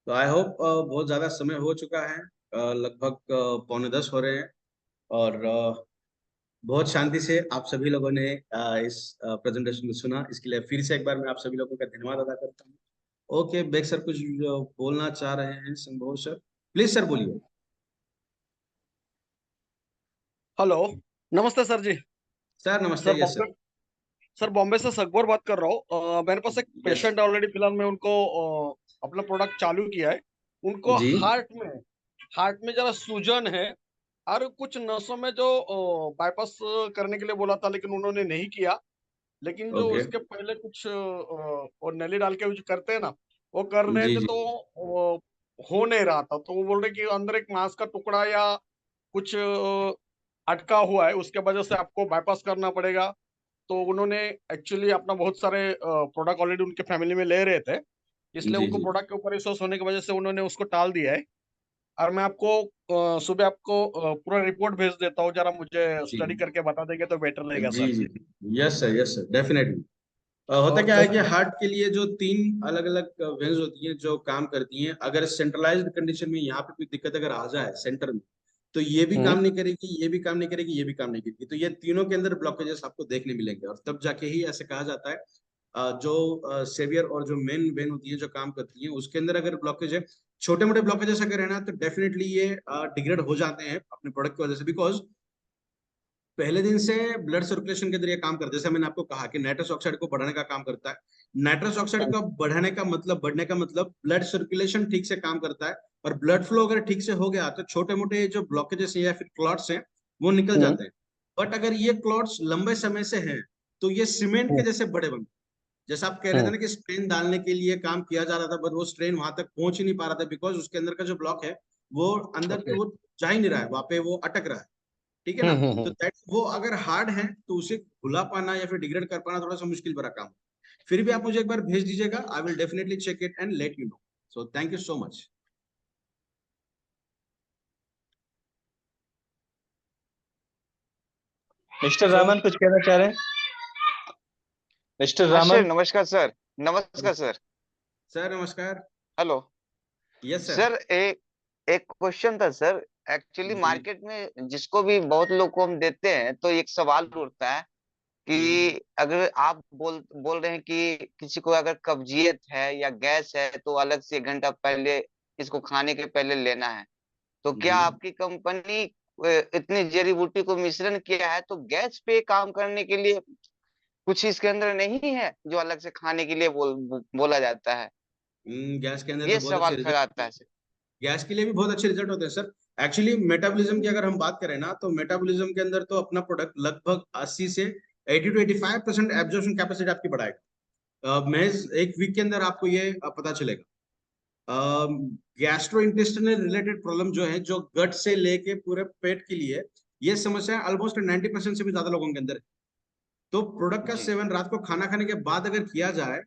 Speaker 3: तो आई होप बहुत ज्यादा समय हो चुका है, लगभग 9:45 हो रहे हैं, और बहुत शांति से आप सभी लोगों ने इस प्रेजेंटेशन को सुना, इसके लिए फिर से एक बार मैं आप सभी लोगों का धन्यवाद अदा करता हूँ। ओके, बेग सर कुछ बोलना चाह रहे हैं, संभव सर, प्लीज सर बोलिए।
Speaker 5: हेलो, नमस्ते सर जी।
Speaker 3: सर नमस्ते।
Speaker 5: Sir
Speaker 3: yes
Speaker 5: Bombay,
Speaker 3: sir.
Speaker 5: Sir Bombay से सकबर बात कर रहा हूँ। मेरे पास एक
Speaker 3: यस।
Speaker 5: पेशेंट ऑलरेडी, फिलहाल मैं उनको अपना प्रोडक्ट चालू किया है। उनको
Speaker 3: जी।
Speaker 5: हार्ट में जरा सूजन है, और कुछ नसों में जो बाईपास करने के लिए बोला था, लेकिन उन्होंने नहीं किया। लेकिन जो
Speaker 3: ओके।
Speaker 5: उसके पहले कुछ और नली डाल के कुछ करते हैं ना, वो कर रहे
Speaker 3: जी
Speaker 5: थे,
Speaker 3: जी।
Speaker 5: तो हो नहीं रहा था। तो वो बोल रहे कि अंदर एक मांस का टुकड़ा या कुछ अटका हुआ है, उसके वजह से आपको बाईपास करना पड़ेगा। तो उन्होंने एक्चुअली अपना बहुत सारे प्रोडक्ट ऑलरेडी उनके फैमिली में ले रहे थे, इसलिए
Speaker 3: जी
Speaker 5: उनको
Speaker 3: जी।
Speaker 5: प्रोडक्ट के ऊपर विश्वास होने की वजह से उन्होंने उसको टाल दिया है। और मैं आपको सुबह आपको पूरा रिपोर्ट भेज देता हूँ, जरा मुझे
Speaker 3: जी
Speaker 5: स्टडी करके बता देंगे तो बेटर रहेगा
Speaker 3: जी
Speaker 5: सर।
Speaker 3: जी। Yes sir definitely. होता
Speaker 5: और
Speaker 3: क्या है कि
Speaker 5: एक
Speaker 3: हार्ट के लिए जो 3 अलग अलग वेन्स होती हैं जो काम करती हैं, अगर सेंट्रलाइज्ड कंडीशन में यहाँ पे कोई दिक्कत अगर आ जाए सेंटर में, तो ये भी काम नहीं करेगी, ये भी काम नहीं करेगी, ये भी काम नहीं करेगी, तो ये तीनों के अंदर ब्लॉकेजेस आपको देखने मिलेंगे, और तब जाके ही ऐसे कहा जाता है जो सेवियर और जो मेन वेन होती है जो काम करती है उसके अंदर अगर ब्लॉकेज है, छोटे मोटे ब्लॉकेजेस अगर है ना, तो डेफिनेटली ये डिग्रेड हो जाते हैं अपने प्रोडक्ट की वजह से, बिकॉज पहले दिन से ब्लड सर्कुलेशन के जरिए काम करता है। जैसे मैंने आपको कहा कि नाइट्रस ऑक्साइड को बढ़ाने का काम करता है। नाइट्रस ऑक्साइड का बढ़ाने का मतलब, बढ़ने का मतलब ब्लड सर्कुलेशन ठीक से काम करता है, और ब्लड फ्लो अगर ठीक से हो गया तो छोटे मोटे जो ब्लॉकेजेस या फिर क्लॉट्स हैं वो निकल जाते हैं। बट अगर ये क्लॉट्स लंबे समय से हैं तो ये सीमेंट के जैसे बड़े बनते हैं। जैसा आप कह रहे थे ना कि स्ट्रेन डालने के लिए काम किया जा रहा था, बट वो स्ट्रेन वहां तक पहुंच ही नहीं पा रहा था, बिकॉज उसके अंदर का जो ब्लॉक है वो अंदर
Speaker 5: ओके।
Speaker 3: वो जा ही नहीं रहा है, वहां पे वो अटक रहा है। ठीक है ना? तो दैट वो अगर हार्ड है तो उसे खुला पाना या फिर डिग्रेड कर पाना थोड़ा सा मुश्किल भरा काम है। फिर भी आप मुझे एक बार भेज दीजिएगा, I will definitely check it and let you know. So thank you so much.
Speaker 2: Mister
Speaker 3: so
Speaker 2: Raman कुछ कहना चाह रहे हैं? मिस्टर
Speaker 6: हाँ सर,
Speaker 2: रामन।
Speaker 6: नमस्कार सर। नमस्कार सर।
Speaker 3: सर नमस्कार।
Speaker 6: Hello
Speaker 3: yes sir.
Speaker 6: सर, एक एक क्वेश्चन था सर। एक्चुअली
Speaker 3: जी
Speaker 6: मार्केट में जिसको भी बहुत लोग को हम देते हैं तो एक सवाल उठता है
Speaker 3: जी
Speaker 6: कि अगर आप बोल बोल रहे हैं कि किसी को अगर कब्जियत है या गैस है तो अलग से 1 घंटा पहले इसको खाने के पहले लेना है, तो क्या
Speaker 3: जी।
Speaker 6: आपकी कंपनी इतनी जड़ी बूटी को मिश्रण किया है तो गैस पे काम करने के लिए कुछ इसके अंदर नहीं है जो अलग से खाने के लिए बोला जाता है?
Speaker 3: गैस के अंदर
Speaker 6: ये
Speaker 3: तो बहुत अच्छे
Speaker 6: सवाल
Speaker 3: रिजल्ट,
Speaker 6: खड़ा आता है सर।
Speaker 3: गैस के लिए भी बहुत अच्छे रिजल्ट होते हैं सर। एक्चुअली मेटाबॉलिज्म की अगर हम बात करें ना, तो मेटाबॉलिज्म के अंदर तो अपना प्रोडक्ट लगभग 80 से 80 to 85% एब्जॉर्प्शन कैपेसिटी आपकी बढ़ाएगा। महज एक वीक के अंदर आपको ये पता चलेगा। गैस्ट्रो इंटेस्टिनल रिलेटेड प्रॉब्लम जो है, जो गट से लेके पूरे पेट के लिए, ये समस्या ऑलमोस्ट 90% से भी ज्यादा लोगों के अंदर है। तो प्रोडक्ट का
Speaker 6: जी।
Speaker 3: सेवन रात को खाना खाने के बाद अगर किया जाए,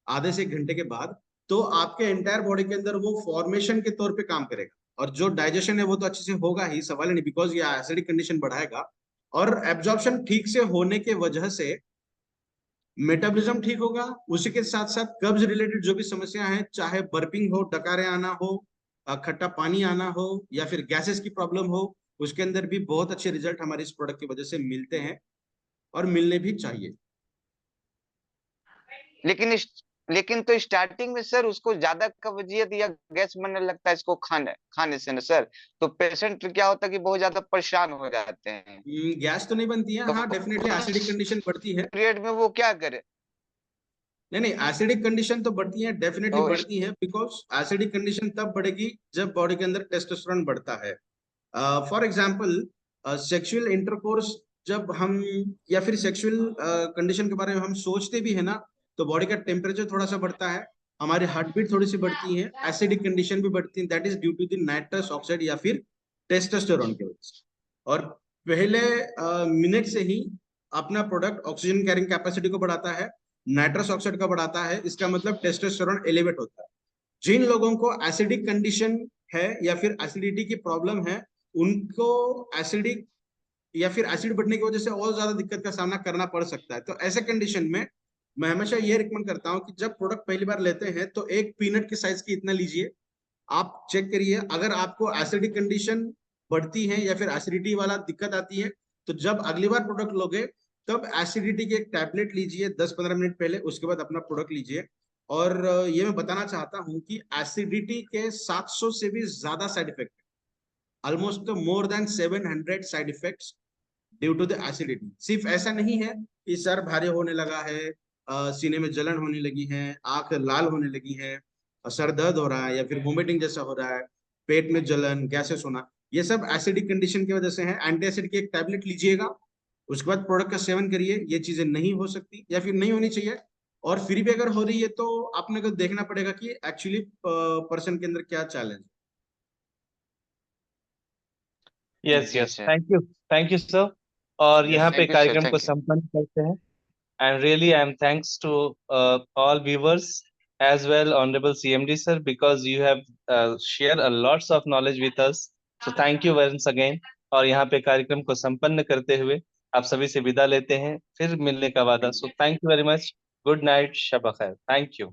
Speaker 3: आधे से 1 घंटे के बाद, तो आपके एंटायर बॉडी के अंदर वो फॉर्मेशन के तौर पे काम करेगा, और जो डाइजेशन है वो तो अच्छे से होगा ही, सवाल ही नहीं, बिकॉज ये एसिडिक कंडीशन बढ़ाएगा। और एब्जॉर्प्शन ठीक से होने के वजह से मेटाबॉलिज्म ठीक होगा। उसी के साथ साथ कब्ज रिलेटेड जो भी समस्या है, चाहे बर्पिंग हो, डकारे आना हो, खट्टा पानी आना हो, या फिर गैसेस की प्रॉब्लम हो, उसके अंदर भी बहुत अच्छे रिजल्ट हमारे इस प्रोडक्ट की वजह से मिलते हैं, और मिलने भी चाहिए।
Speaker 6: लेकिन तो स्टार्टिंग में सर उसको ज्यादा कब्जियत या गैस बनने लगता है इसको खाने खाने से ना सर, तो पेशेंट क्या होता है कि बहुत ज्यादा परेशान हो जाते हैं।
Speaker 3: गैस तो नहीं बनती है,
Speaker 6: तो
Speaker 3: हाँ डेफिनेटली एसिडिक कंडीशन बढ़ती है।
Speaker 6: पीरियड में वो क्या करे?
Speaker 3: नहीं नहीं, एसिडिक कंडीशन तो बढ़ती है, डेफिनेटली
Speaker 6: तो
Speaker 3: बढ़ती है, बिकॉज एसिडिक कंडीशन तब बढ़ेगी जब बॉडी के अंदर टेस्टोस्टेरोन बढ़ता है। फॉर एग्जांपल, सेक्सुअल इंटरकोर्स जब हम, या फिर सेक्सुअल कंडीशन के बारे में हम सोचते भी है ना, तो बॉडी का टेम्परेचर थोड़ा सा बढ़ता है, हमारी हार्ट बीट थोड़ी सी बढ़ती है, एसिडिक कंडीशन भी बढ़ती है। That is due to the nitrous oxide या फिर टेस्टोस्टेरोन की वजह से। और पहले मिनट से ही अपना प्रोडक्ट ऑक्सीजन कैरिंग कैपेसिटी को बढ़ाता है, नाइट्रस ऑक्साइड का बढ़ाता है, इसका मतलब टेस्टोस्टेरोन एलिवेट होता है। जिन लोगों को एसिडिक कंडीशन है या फिर एसिडिटी की प्रॉब्लम है, उनको एसिडिक या फिर एसिड बढ़ने की वजह से और ज्यादा दिक्कत का सामना करना पड़ सकता है। तो ऐसे कंडीशन में मैं हमेशा ये रिकमेंड करता हूँ कि जब प्रोडक्ट पहली बार लेते हैं तो एक पीनट के साइज की इतना लीजिए, आप चेक करिए। अगर आपको एसिडिक कंडीशन बढ़ती है या फिर एसिडिटी वाला दिक्कत आती है, तो जब अगली बार प्रोडक्ट लोगे, तब एसिडिटी की एक टैबलेट लीजिए 10-15 मिनट पहले, उसके बाद अपना प्रोडक्ट लीजिए। और ये मैं बताना चाहता हूँ कि एसिडिटी के 700 से भी ज्यादा side effect, almost more than 700 side effects due to the acidity. सिर्फ ऐसा नहीं है कि सर भारी होने लगा है, सीने में जलन होने लगी है, आंख लाल होने लगी है, सर दर्द हो रहा है, या फिर वोमिटिंग जैसा हो रहा है, पेट में जलन, गैसेस होना, ये सब एसिडिक कंडीशन की वजह से है। एंटी एसिड की एक टैबलेट लीजिएगा, उसके बाद प्रोडक्ट का सेवन करिए। ये चीजें नहीं हो सकती या फिर नहीं होनी चाहिए, और फिर भी अगर हो रही है तो आपने को देखना पड़ेगा कि एक्चुअली पर्सन के अंदर क्या चैलेंज।
Speaker 2: यस
Speaker 6: जी
Speaker 2: yes,
Speaker 6: sir.
Speaker 2: Thank you sir. और
Speaker 3: Yes.
Speaker 2: यहाँ पे
Speaker 6: थैंक यू सर,
Speaker 2: कार्यक्रम को
Speaker 6: थैंक यू।
Speaker 2: संपन्न करते हैं। And really, I'm thanks to all viewers as well, Honorable CMD sir, because you have shared a lots of knowledge with us. So thank you once again. और यहाँ पे कार्यक्रम को संपन्न करते हुए आप सभी से विदा लेते हैं, फिर मिलने का वादा। So thank you very much. Good night, शब खैर। Thank you.